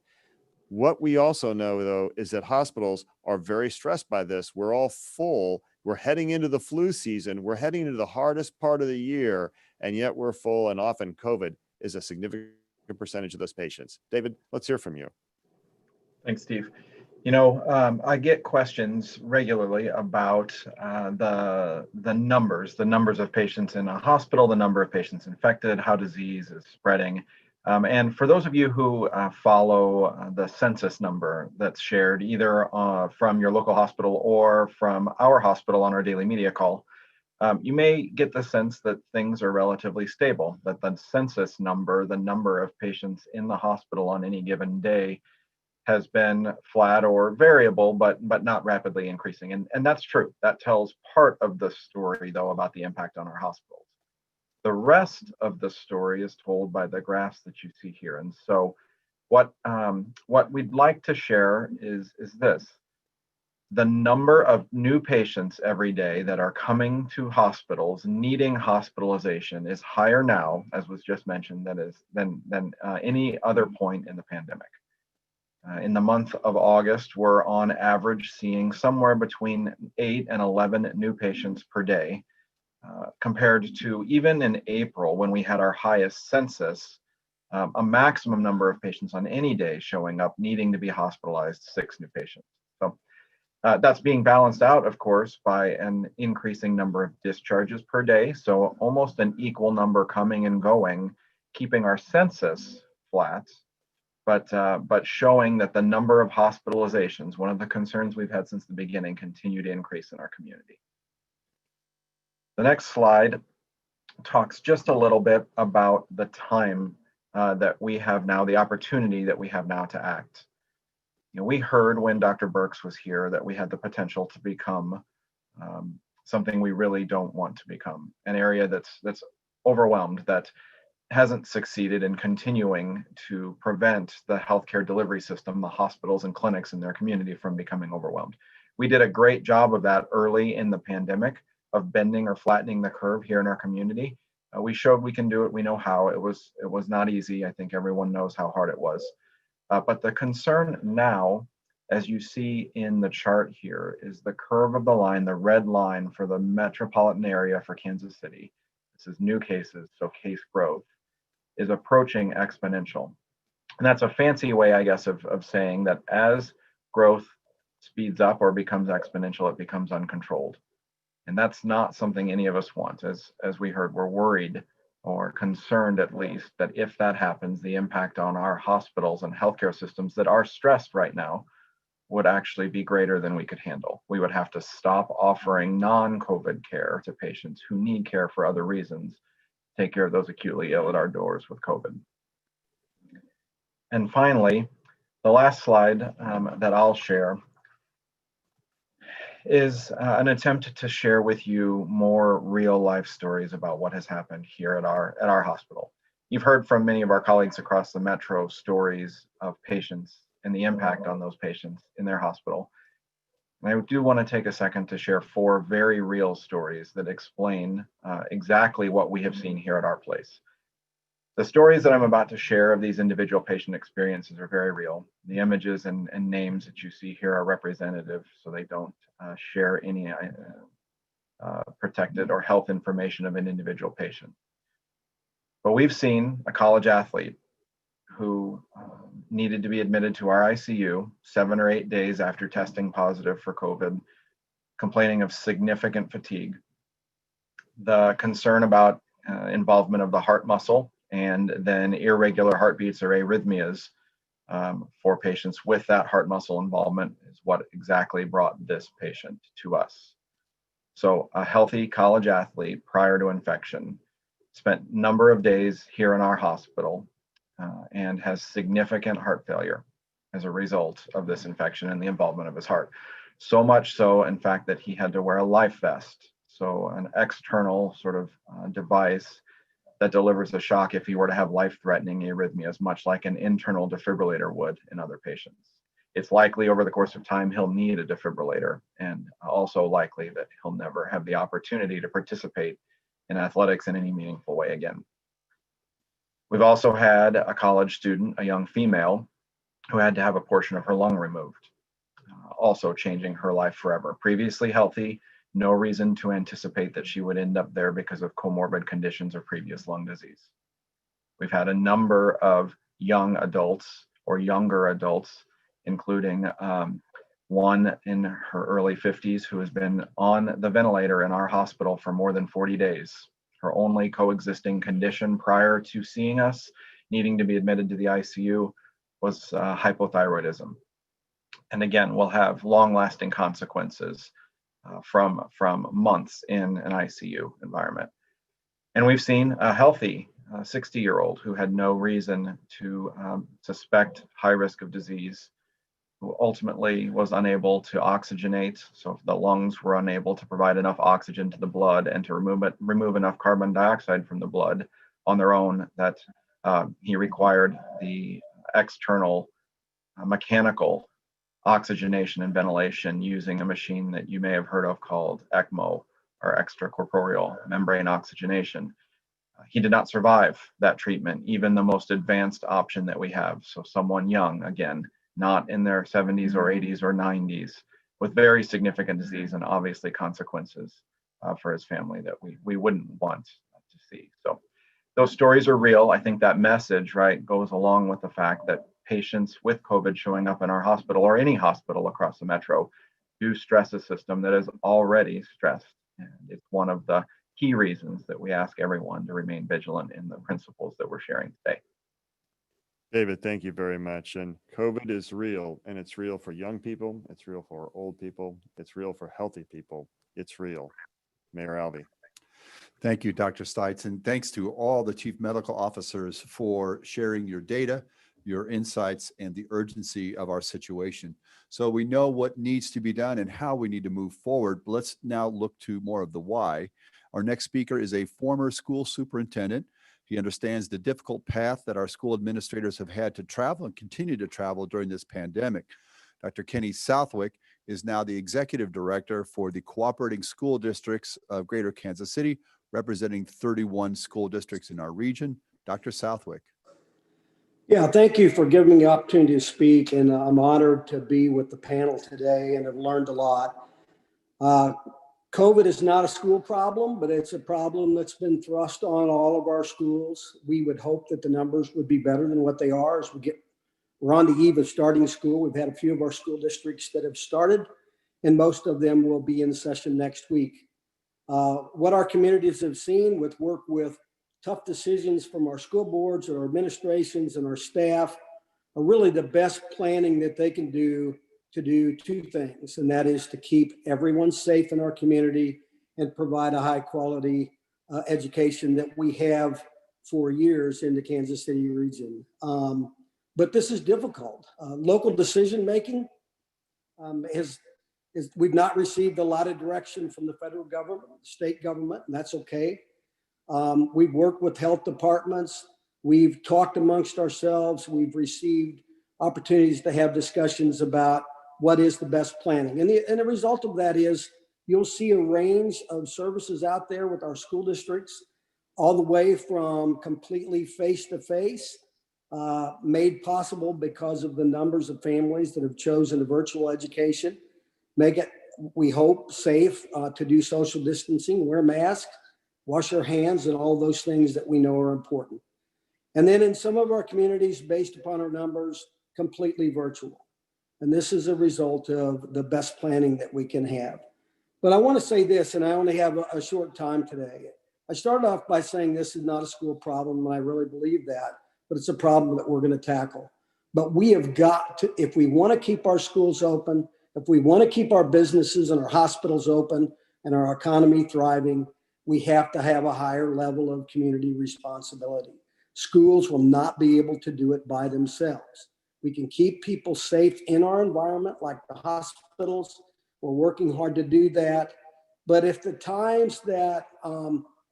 What we also know, though, is that hospitals are very stressed by this. We're all full. We're heading into the flu season. We're heading into the hardest part of the year, and yet we're full, and often COVID is a significant percentage of those patients. David, let's hear from you. Thanks, Steve. You know, I get questions regularly about the numbers of patients in a hospital, the number of patients infected, how disease is spreading. And for those of you who follow the census number that's shared either from your local hospital or from our hospital on our daily media call, you may get the sense that things are relatively stable, that the census number, the number of patients in the hospital on any given day, has been flat or variable, but not rapidly increasing. And that's true. That tells part of the story, though, about the impact on our hospitals. The rest of the story is told by the graphs that you see here. And so what we'd like to share is this. The number of new patients every day that are coming to hospitals needing hospitalization is higher now, as was just mentioned, than any other point in the pandemic. In the month of August, we're on average seeing somewhere between 8 and 11 new patients per day, compared to even in April when we had our highest census, a maximum number of patients on any day showing up needing to be hospitalized, 6 new patients. So that's being balanced out, of course, by an increasing number of discharges per day. So almost an equal number coming and going, keeping our census flat. But showing that the number of hospitalizations, one of the concerns we've had since the beginning, continue to increase in our community. The next slide talks just a little bit about the time that we have now, the opportunity that we have now to act. You know, we heard when Dr. Birx was here that we had the potential to become something we really don't want to become, an area that's overwhelmed, that hasn't succeeded in continuing to prevent the healthcare delivery system, the hospitals and clinics in their community from becoming overwhelmed. We did a great job of that early in the pandemic, of bending or flattening the curve here in our community. We showed we can do it. We know how. It was not easy. I think everyone knows how hard it was. But the concern now, as you see in the chart here, is the curve of the line, the red line for the metropolitan area for Kansas City. This is new cases, so case growth is approaching exponential. And that's a fancy way, I guess, of saying that as growth speeds up or becomes exponential, it becomes uncontrolled. And that's not something any of us want. As we heard, we're worried or concerned, at least, that if that happens, the impact on our hospitals and healthcare systems that are stressed right now would actually be greater than we could handle. We would have to stop offering non-COVID care to patients who need care for other reasons, take care of those acutely ill at our doors with COVID. And finally, the last slide that I'll share is an attempt to share with you more real life stories about what has happened here at our hospital. You've heard from many of our colleagues across the metro stories of patients and the impact on those patients in their hospital. And I do want to take a second to share 4 very real stories that explain exactly what we have seen here at our place. The stories that I'm about to share of these individual patient experiences are very real. The images and names that you see here are representative, so they don't share any protected or health information of an individual patient. But we've seen a college athlete who needed to be admitted to our ICU 7 or 8 days after testing positive for COVID, complaining of significant fatigue. The concern about involvement of the heart muscle and then irregular heartbeats or arrhythmias for patients with that heart muscle involvement is what exactly brought this patient to us. So a healthy college athlete prior to infection spent a number of days here in our hospital and has significant heart failure as a result of this infection and the involvement of his heart. So much so, in fact, that he had to wear a life vest. So an external sort of device that delivers a shock if he were to have life-threatening arrhythmias, much like an internal defibrillator would in other patients. It's likely over the course of time he'll need a defibrillator, and also likely that he'll never have the opportunity to participate in athletics in any meaningful way again. We've also had a college student, a young female, who had to have a portion of her lung removed, also changing her life forever. Previously healthy, no reason to anticipate that she would end up there because of comorbid conditions or previous lung disease. We've had a number of young adults or younger adults, including one in her early 50s who has been on the ventilator in our hospital for more than 40 days. Her only coexisting condition prior to seeing us, needing to be admitted to the ICU, was hypothyroidism. And again, will have long-lasting consequences from months in an ICU environment. And we've seen a healthy 60-year-old who had no reason to suspect high risk of disease, who ultimately was unable to oxygenate. So the lungs were unable to provide enough oxygen to the blood and to remove enough carbon dioxide from the blood on their own, that he required the external mechanical oxygenation and ventilation using a machine that you may have heard of called ECMO, or extracorporeal membrane oxygenation. He did not survive that treatment, even the most advanced option that we have. So someone young, again, not in their 70s or 80s or 90s, with very significant disease and obviously consequences for his family that we wouldn't want to see. So those stories are real. I think that message, right, goes along with the fact that patients with COVID showing up in our hospital or any hospital across the metro do stress a system that is already stressed. And it's one of the key reasons that we ask everyone to remain vigilant in the principles that we're sharing today. David, thank you very much. And COVID is real, and it's real for young people. It's real for old people. It's real for healthy people. It's real. Mayor Alvey. Thank you, Dr. Stites, and thanks to all the chief medical officers for sharing your data, your insights, and the urgency of our situation. So we know what needs to be done and how we need to move forward. But let's now look to more of the why. Our next speaker is a former school superintendent. He understands the difficult path that our school administrators have had to travel and continue to travel during this pandemic. Dr. Kenny Southwick is now the executive director for the cooperating school districts of Greater Kansas City, representing 31 school districts in our region. Dr. Southwick. Yeah, thank you for giving me the opportunity to speak, and I'm honored to be with the panel today and have learned a lot. COVID is not a school problem, but it's a problem that's been thrust on all of our schools. We would hope that the numbers would be better than what they are as we're on the eve of starting school. We've had a few of our school districts that have started, and most of them will be in session next week. What our communities have seen with work with tough decisions from our school boards, our administrations, and our staff are really the best planning that they can do to do two things, and that is to keep everyone safe in our community and provide a high quality education that we have for years in the Kansas City region. But this is difficult. Local decision making we've not received a lot of direction from the federal government, state government, and that's okay. We've worked with health departments. We've talked amongst ourselves. We've received opportunities to have discussions about what is the best planning. And the result of that is you'll see a range of services out there with our school districts, all the way from completely face-to-face, made possible because of the numbers of families that have chosen a virtual education, make it we hope, safe to do social distancing, wear masks, wash our hands, and all those things that we know are important. And then in some of our communities, based upon our numbers, completely virtual. And this is a result of the best planning that we can have. But I want to say this, and I only have a short time today. I started off by saying this is not a school problem, and I really believe that, but it's a problem that we're going to tackle. But we have got to, if we want to keep our schools open, if we want to keep our businesses and our hospitals open and our economy thriving, we have to have a higher level of community responsibility. Schools will not be able to do it by themselves. We can keep people safe in our environment, like the hospitals. We're working hard to do that. But if the times that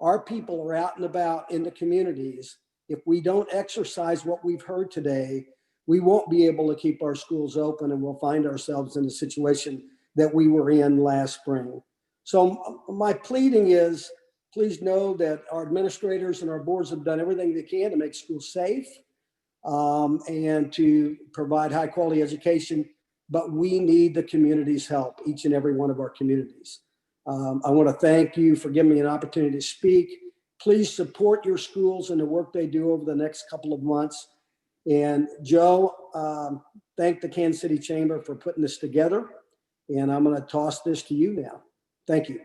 our people are out and about in the communities, if we don't exercise what we've heard today, we won't be able to keep our schools open, and we'll find ourselves in a situation that we were in last spring. So my pleading is, please know that our administrators and our boards have done everything they can to make schools safe and to provide high quality education, but we need the community's help, each and every one of our communities. I want to thank you for giving me an opportunity to speak. Please support your schools and the work they do over the next couple of months. And Joe, thank the Kansas City Chamber for putting this together. And I'm going to toss this to you now. Thank you.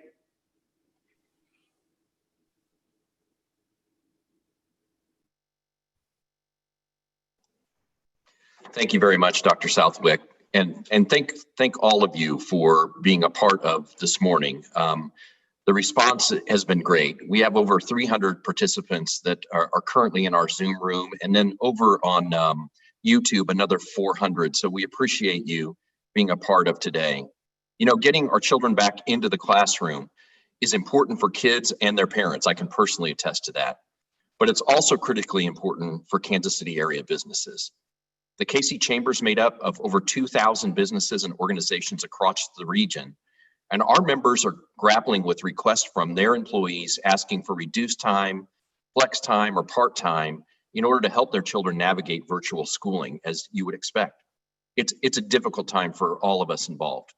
Thank you very much, Dr. Southwick. And thank all of you for being a part of this morning. The response has been great. We have over 300 participants that are currently in our Zoom room, and then over on YouTube, another 400. So we appreciate you being a part of today. You know, getting our children back into the classroom is important for kids and their parents. I can personally attest to that. But it's also critically important for Kansas City area businesses. The KC Chamber is made up of over 2,000 businesses and organizations across the region. And our members are grappling with requests from their employees asking for reduced time, flex time, or part-time in order to help their children navigate virtual schooling, as you would expect. It's a difficult time for all of us involved.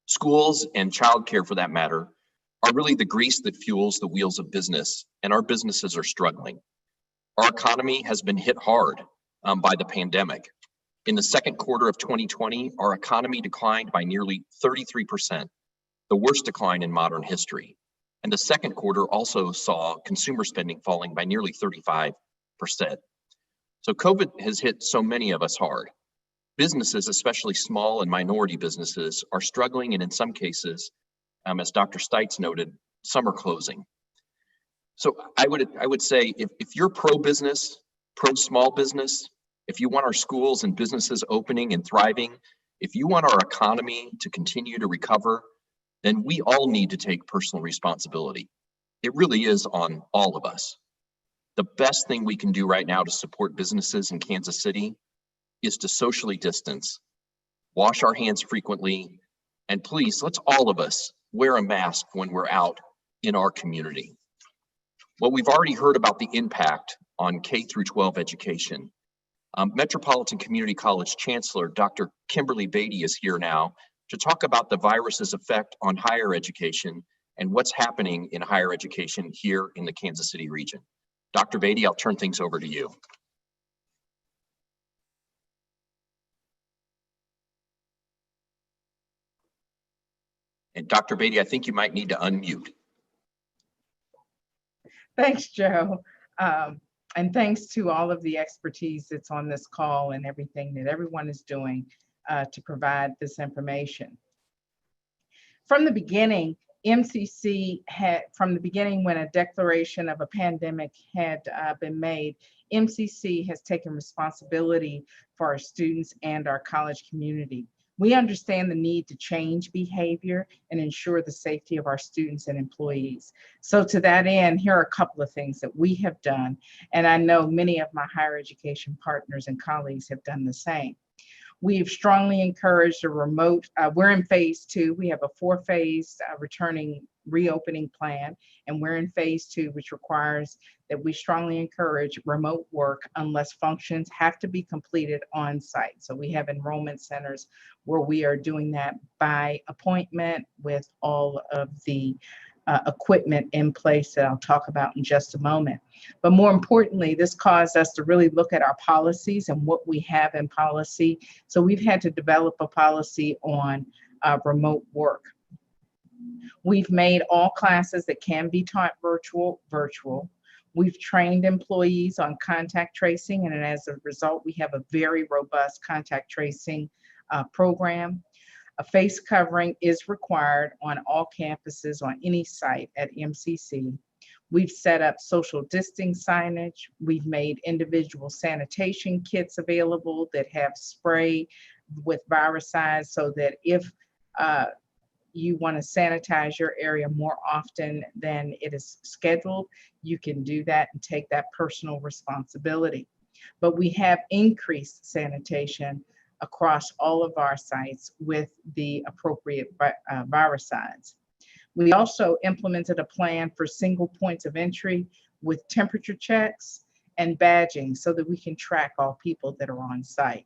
Schools and childcare, for that matter, are really the grease that fuels the wheels of business, and our businesses are struggling. Our economy has been hit hard by the pandemic. In the second quarter of 2020, our economy declined by nearly 33%, the worst decline in modern history. And the second quarter also saw consumer spending falling by nearly 35%. So COVID has hit so many of us hard. Businesses, especially small and minority businesses, are struggling, and in some cases, as Dr. Stites noted, some are closing. So I would say if you're pro-business, pro-small business, if you want our schools and businesses opening and thriving, if you want our economy to continue to recover, then we all need to take personal responsibility. It really is on all of us. The best thing we can do right now to support businesses in Kansas City is to socially distance, wash our hands frequently, and please, let's all of us wear a mask when we're out in our community. Well, we've already heard about the impact on K through 12 education. Metropolitan Community College Chancellor, Dr. Kimberly Beatty is here now to talk about the virus's effect on higher education and what's happening in higher education here in the Kansas City region. Dr. Beatty, I'll turn things over to you. And Dr. Beatty, I think you might need to unmute. Thanks, Joe. And thanks to all of the expertise that's on this call and everything that everyone is doing to provide this information. From the beginning, MCC when a declaration of a pandemic had been made, MCC has taken responsibility for our students and our college community. We understand the need to change behavior and ensure the safety of our students and employees. So to that end, here are a couple of things that we have done, and I know many of my higher education partners and colleagues have done the same. We've strongly encouraged a remote, we're in phase 2. We have a 4-phase returning reopening plan, and we're in phase 2, which requires that we strongly encourage remote work unless functions have to be completed on site. So we have enrollment centers where we are doing that by appointment with all of the equipment in place that I'll talk about in just a moment. But more importantly, this caused us to really look at our policies and what we have in policy. So we've had to develop a policy on remote work. We've made all classes that can be taught virtual. We've trained employees on contact tracing, and as a result, we have a very robust contact tracing program. A face covering is required on all campuses on any site at MCC. We've set up social distancing signage. We've made individual sanitation kits available that have spray with viricides so that if you want to sanitize your area more often than it is scheduled, you can do that and take that personal responsibility. But we have increased sanitation across all of our sites with the appropriate viricides. We also implemented a plan for single points of entry with temperature checks and badging so that we can track all people that are on site.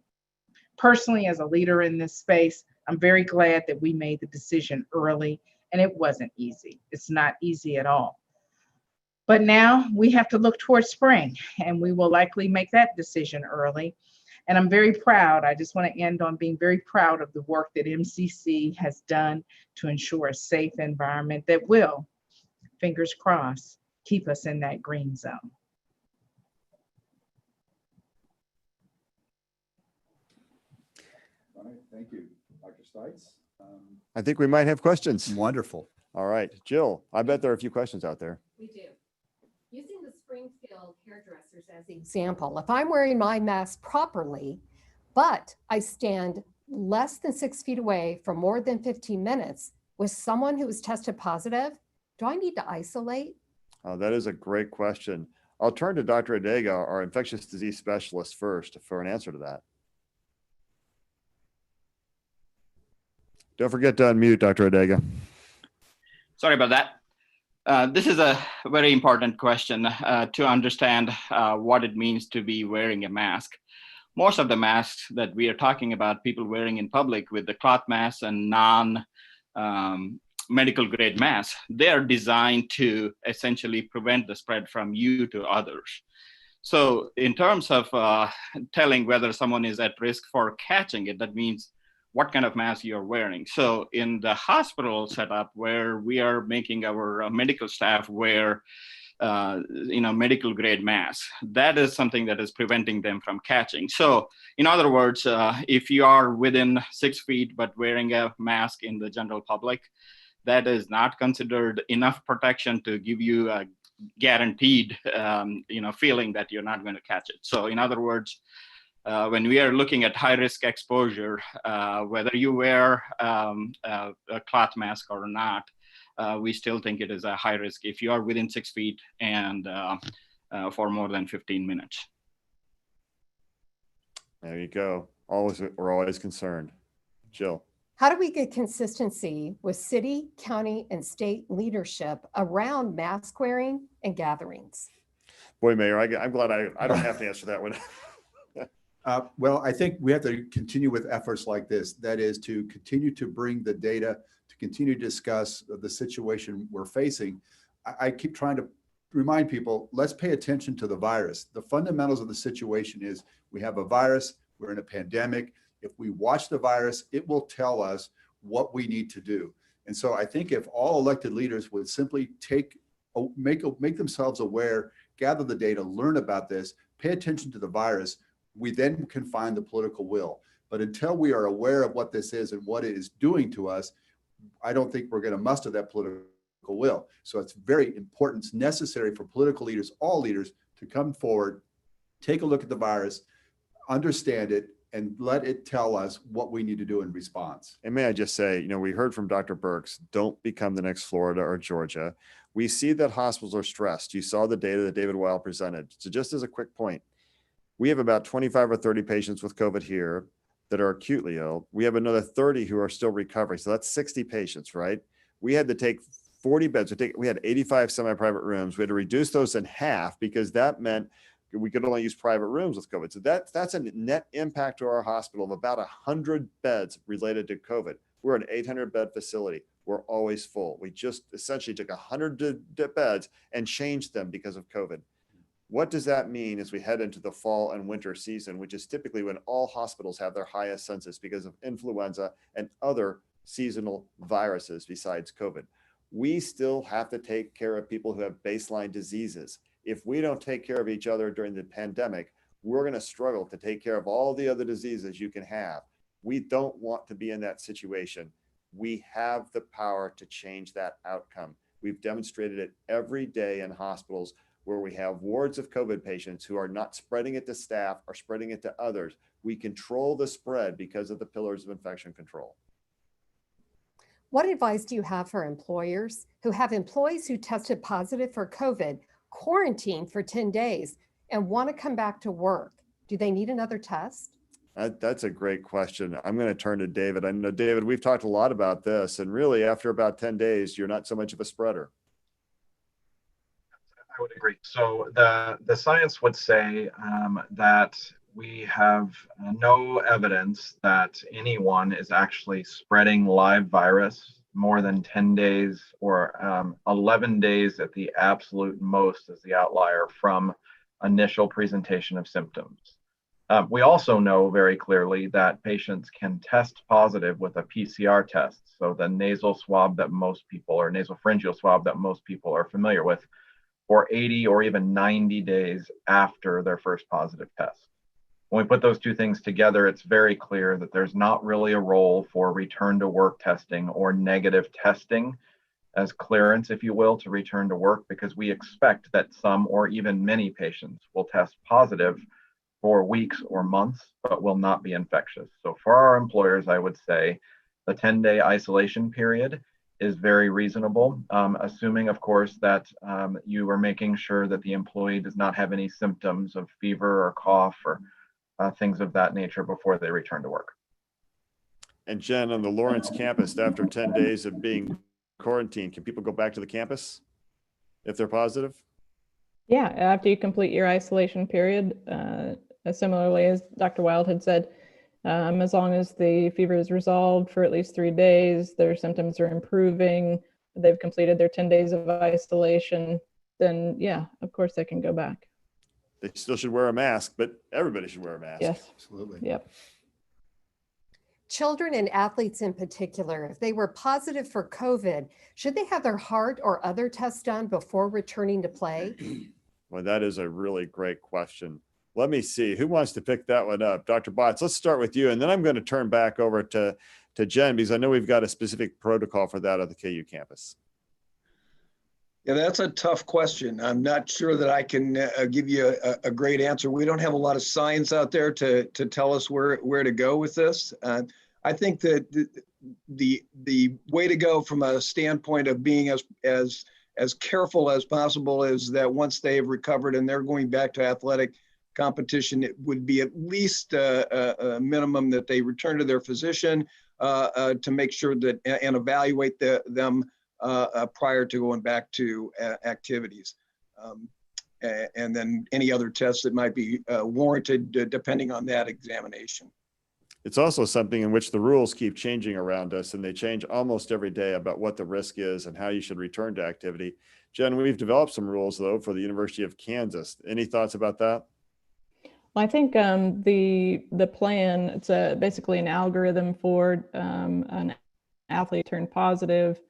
Personally, as a leader in this space, I'm very glad that we made the decision early, and it wasn't easy. It's not easy at all. But now we have to look towards spring, and we will likely make that decision early. And I'm very proud. I just want to end on being very proud of the work that MCC has done to ensure a safe environment that will, fingers crossed, keep us in that green zone. All right, thank you, Dr. Stites. I think we might have questions. Wonderful. All right, Jill, I bet there are a few questions out there. We do. Using the Springfield hairdressers as the example, if I'm wearing my mask properly, but I stand less than 6 feet away for more than 15 minutes with someone who was tested positive, do I need to isolate? Oh, that is a great question. I'll turn to Dr. Adega, our infectious disease specialist, first for an answer to that. Don't forget to unmute, Dr. Adega. Sorry about that. This is a very important question to understand what it means to be wearing a mask. Most of the masks that we are talking about, people wearing in public with the cloth masks and non-medical grade masks, they are designed to essentially prevent the spread from you to others. So in terms of telling whether someone is at risk for catching it, that means what kind of mask you're wearing. So in the hospital setup where we are making our medical staff wear medical grade masks, that is something that is preventing them from catching. So in other words, if you are within 6 feet but wearing a mask in the general public, that is not considered enough protection to give you a guaranteed feeling that you're not going to catch it. So in other words, when we are looking at high risk exposure, whether you wear a cloth mask or not, we still think it is a high risk if you are within 6 feet and for more than 15 minutes. There you go. We're always concerned. Jill. How do we get consistency with city, county, and state leadership around mask wearing and gatherings? Boy, Mayor, I'm glad I don't have to answer that one. Well, I think we have to continue with efforts like this. That is to continue to bring the data, to continue to discuss the situation we're facing. I keep trying to remind people, let's pay attention to the virus. The fundamentals of the situation is we have a virus, we're in a pandemic. If we watch the virus, it will tell us what we need to do. And so I think if all elected leaders would simply make themselves aware, gather the data, learn about this, pay attention to the virus, we then can find the political will. But until we are aware of what this is and what it is doing to us, I don't think we're going to muster that political will. So it's very important, it's necessary for political leaders, all leaders, to come forward, take a look at the virus, understand it, and let it tell us what we need to do in response. And may I just say, we heard from Dr. Birx, don't become the next Florida or Georgia. We see that hospitals are stressed. You saw the data that David Weil presented. So just as a quick point, we have about 25 or 30 patients with COVID here that are acutely ill. We have another 30 who are still recovering. So that's 60 patients, right? We had to take 40 beds. We had 85 semi-private rooms. We had to reduce those in half because that meant we could only use private rooms with COVID. So that's a net impact to our hospital of about 100 beds related to COVID. We're an 800 bed facility. We're always full. We just essentially took 100 beds and changed them because of COVID. What does that mean as we head into the fall and winter season, which is typically when all hospitals have their highest census because of influenza and other seasonal viruses besides COVID? We still have to take care of people who have baseline diseases. If we don't take care of each other during the pandemic, we're going to struggle to take care of all the other diseases you can have. We don't want to be in that situation. We have the power to change that outcome. We've demonstrated it every day in hospitals where we have wards of COVID patients who are not spreading it to staff or spreading it to others. We control the spread because of the pillars of infection control. What advice do you have for employers who have employees who tested positive for COVID, quarantined for 10 days, and want to come back to work? Do they need another test? That's a great question. I'm going to turn to David. I know, David, we've talked a lot about this, and really after about 10 days, you're not so much of a spreader. I would agree. So the science would say that we have no evidence that anyone is actually spreading live virus more than 10 days or 11 days at the absolute most as the outlier from initial presentation of symptoms. We also know very clearly that patients can test positive with a PCR test. So the nasal swab that most people, or nasopharyngeal swab that most people are familiar with, for 80 or even 90 days after their first positive test. When we put those two things together, it's very clear that there's not really a role for return to work testing or negative testing as clearance, if you will, to return to work, because we expect that some or even many patients will test positive for weeks or months, but will not be infectious. So for our employers, I would say the 10-day isolation period is very reasonable, assuming, of course, that you are making sure that the employee does not have any symptoms of fever or cough or things of that nature before they return to work. And Jen, on the Lawrence campus, after 10 days of being quarantined, can people go back to the campus if they're positive? Yeah, after you complete your isolation period, similarly as Dr. Wild had said, as long as the fever is resolved for at least 3 days, their symptoms are improving, they've completed their 10 days of isolation, then yeah, of course they can go back. They still should wear a mask, but everybody should wear a mask. Yes, Absolutely. yep. Children and athletes in particular, if they were positive for COVID, should they have their heart or other tests done before returning to play? Well, that is a really great question. Let me see. Who wants to pick that one up? Dr. Botts, let's start with you. And then I'm going to turn back over to Jen, because I know we've got a specific protocol for that at the KU campus. Yeah, that's a tough question. I'm not sure that I can give you a great answer. We don't have a lot of science out there to tell us where to go with this. I think that the way to go from a standpoint of being as careful as possible is that once they have recovered and they're going back to athletic competition, it would be at least a minimum that they return to their physician to make sure that and evaluate them prior to going back to activities. And then any other tests that might be warranted depending on that examination. It's also something in which the rules keep changing around us, and they change almost every day about what the risk is and how you should return to activity. Jen, we've developed some rules, though, for the University of Kansas. Any thoughts about that? Well, I think the plan, it's basically an algorithm for an athlete turn positive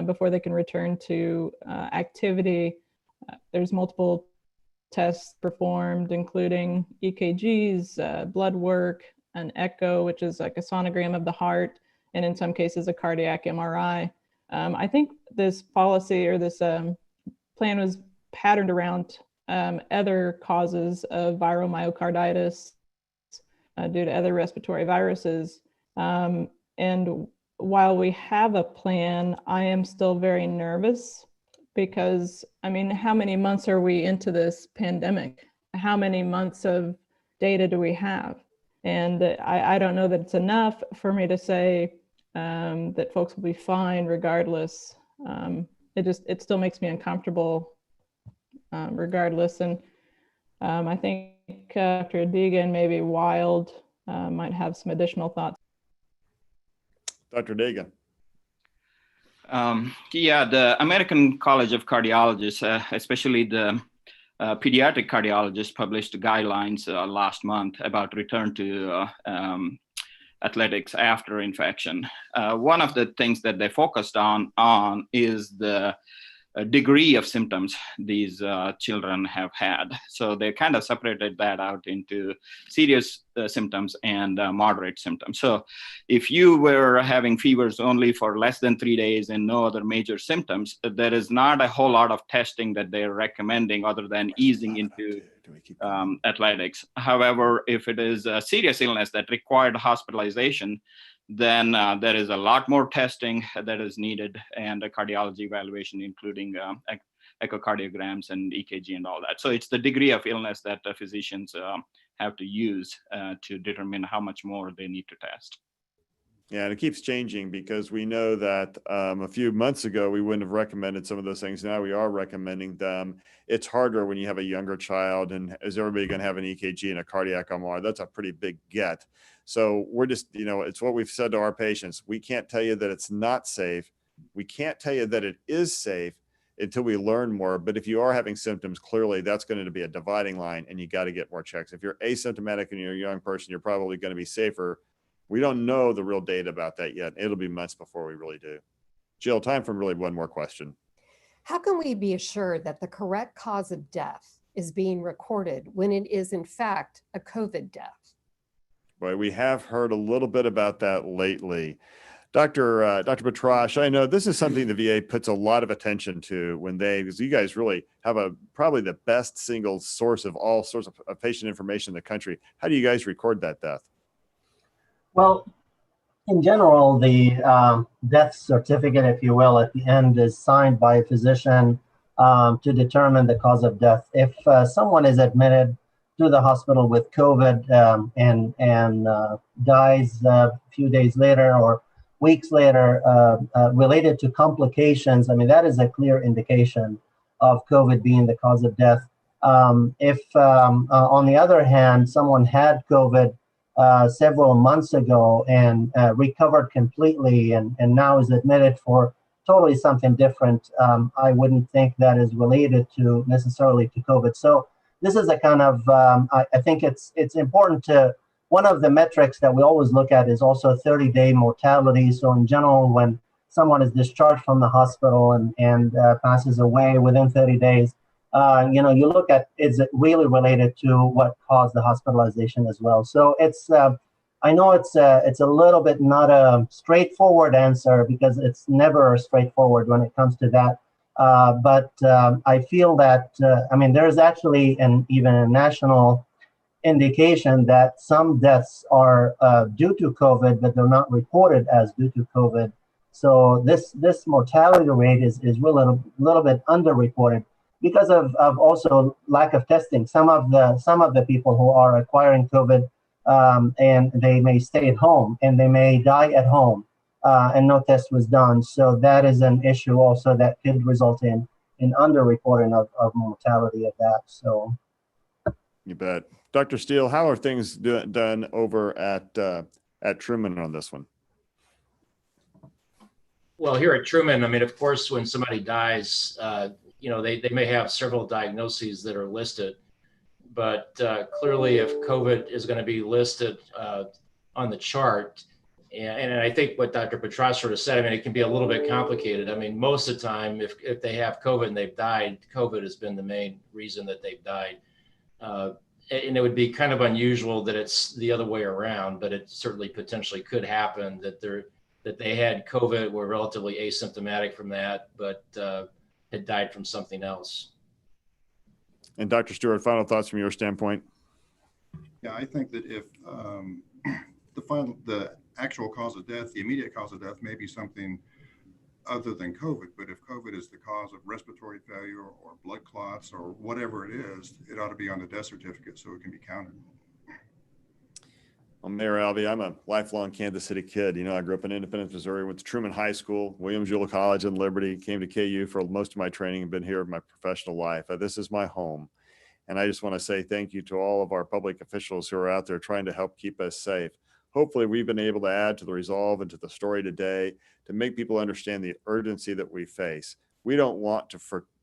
before they can return to activity. There's multiple tests performed, including EKGs, blood work, an echo, which is like a sonogram of the heart, and in some cases a cardiac MRI. I think this policy or this plan was patterned around other causes of viral myocarditis due to other respiratory viruses. And while we have a plan, I am still very nervous because, I mean, how many months are we into this pandemic? How many months of data do we have? And I don't know that it's enough for me to say that folks will be fine regardless. it still makes me uncomfortable regardless. And I think Dr. Adiga and maybe Wild might have some additional thoughts. Dr. Dagan. Yeah, the American College of Cardiologists, especially the pediatric cardiologists, published guidelines last month about return to athletics after infection. One of the things that they focused on is the degree of symptoms these children have had. So they kind of separated that out into serious symptoms and moderate symptoms. So if you were having fevers only for less than 3 days and no other major symptoms, there is not a whole lot of testing that they're recommending other than easing into athletics. However, if it is a serious illness that required hospitalization, then there is a lot more testing that is needed and a cardiology evaluation, including echocardiograms and EKG and all that. So it's the degree of illness that the physicians have to use to determine how much more they need to test. Yeah, and it keeps changing because we know that a few months ago, we wouldn't have recommended some of those things. Now we are recommending them. It's harder when you have a younger child, and is everybody going to have an EKG and a cardiac MR? That's a pretty big get. So we're just, it's what we've said to our patients. We can't tell you that it's not safe. We can't tell you that it is safe until we learn more. But if you are having symptoms, clearly that's going to be a dividing line, and you got to get more checks. If you're asymptomatic and you're a young person, you're probably going to be safer. We don't know the real data about that yet. It'll be months before we really do. Jill, time for really one more question. How can we be assured that the correct cause of death is being recorded when it is in fact a COVID death? Boy, we have heard a little bit about that lately. Dr. Batrash, I know this is something the VA puts a lot of attention to because you guys really have probably the best single source of all sorts of patient information in the country. How do you guys record that death? Well, in general, the death certificate, if you will, at the end is signed by a physician to determine the cause of death. If someone is admitted to the hospital with COVID and dies a few days later or weeks later related to complications, I mean, that is a clear indication of COVID being the cause of death. If, on the other hand, someone had COVID several months ago and recovered completely and now is admitted for totally something different, I wouldn't think that is related to necessarily to COVID. So this is a kind of, I think it's important to, one of the metrics that we always look at is also 30-day mortality. So in general, when someone is discharged from the hospital and passes away within 30 days, you look at, is it really related to what caused the hospitalization as well? So it's, I know it's a little bit not a straightforward answer because it's never straightforward when it comes to that. But I feel that, there's actually even a national indication that some deaths are due to COVID, but they're not reported as due to COVID. So this mortality rate is really a little bit underreported because of also lack of testing. Some of the people who are acquiring COVID and they may stay at home and they may die at home and no test was done. So that is an issue also that could result in underreporting of mortality of that. So you bet. Dr. Steele, how are things done over at Truman on this one? Well, here at Truman, of course, when somebody dies, they may have several diagnoses that are listed, but clearly if COVID is going to be listed on the chart, and I think what Dr. Batrash sort of said, it can be a little bit complicated. Most of the time, if they have COVID and they've died, COVID has been the main reason that they've died. And it would be kind of unusual that it's the other way around, but it certainly potentially could happen that they had COVID, were relatively asymptomatic from that, but had died from something else. And Dr. Stewart, final thoughts from your standpoint? Yeah, I think that if the actual cause of death, the immediate cause of death may be something other than COVID, but if COVID is the cause of respiratory failure or blood clots or whatever it is, it ought to be on the death certificate so it can be counted. Well, Mayor Albee, I'm a lifelong Kansas City kid. You know, I grew up in Independence, Missouri, went to Truman High School, Williams Ewell College and Liberty, came to KU for most of my training and been here my professional life. This is my home. And I just want to say thank you to all of our public officials who are out there trying to help keep us safe. Hopefully we've been able to add to the resolve and to the story today to make people understand the urgency that we face. We don't want to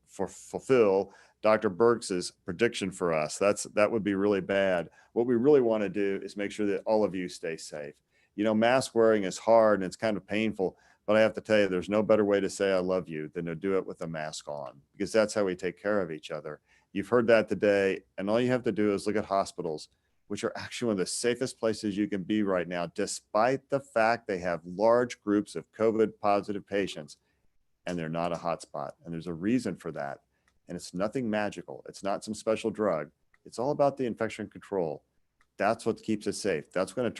fulfill Dr. Birx's prediction for us. That would be really bad. What we really want to do is make sure that all of you stay safe. You know, mask wearing is hard and it's kind of painful, but I have to tell you, there's no better way to say I love you than to do it with a mask on, because that's how we take care of each other. You've heard that today, and all you have to do is look at hospitals, which are actually one of the safest places you can be right now, despite the fact they have large groups of COVID positive patients, and they're not a hotspot. And there's a reason for that. And it's nothing magical. It's not some special drug. It's all about the infection control. That's what keeps us safe. That's what's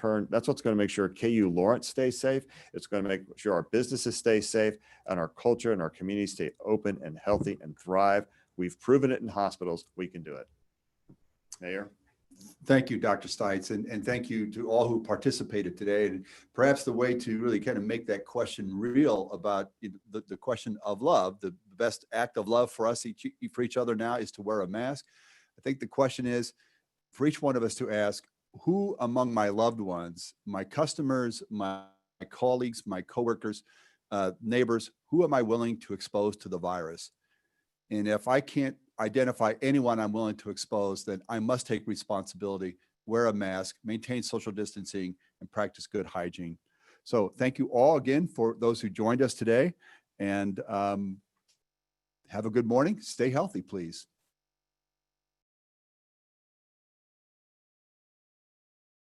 going to make sure KU Lawrence stays safe. It's going to make sure our businesses stay safe and our culture and our communities stay open and healthy and thrive. We've proven it in hospitals. We can do it. Mayor. Thank you, Dr. Stites, and thank you to all who participated today. And perhaps the way to really kind of make that question real about the question of love, the best act of love for us, for each other now, is to wear a mask. I think the question is for each one of us to ask, who among my loved ones, my customers, my colleagues, my coworkers, neighbors, who am I willing to expose to the virus? And if I can't identify anyone I'm willing to expose, then I must take responsibility, wear a mask, maintain social distancing, and practice good hygiene. So thank you all again for those who joined us today, and have a good morning. Stay healthy, please.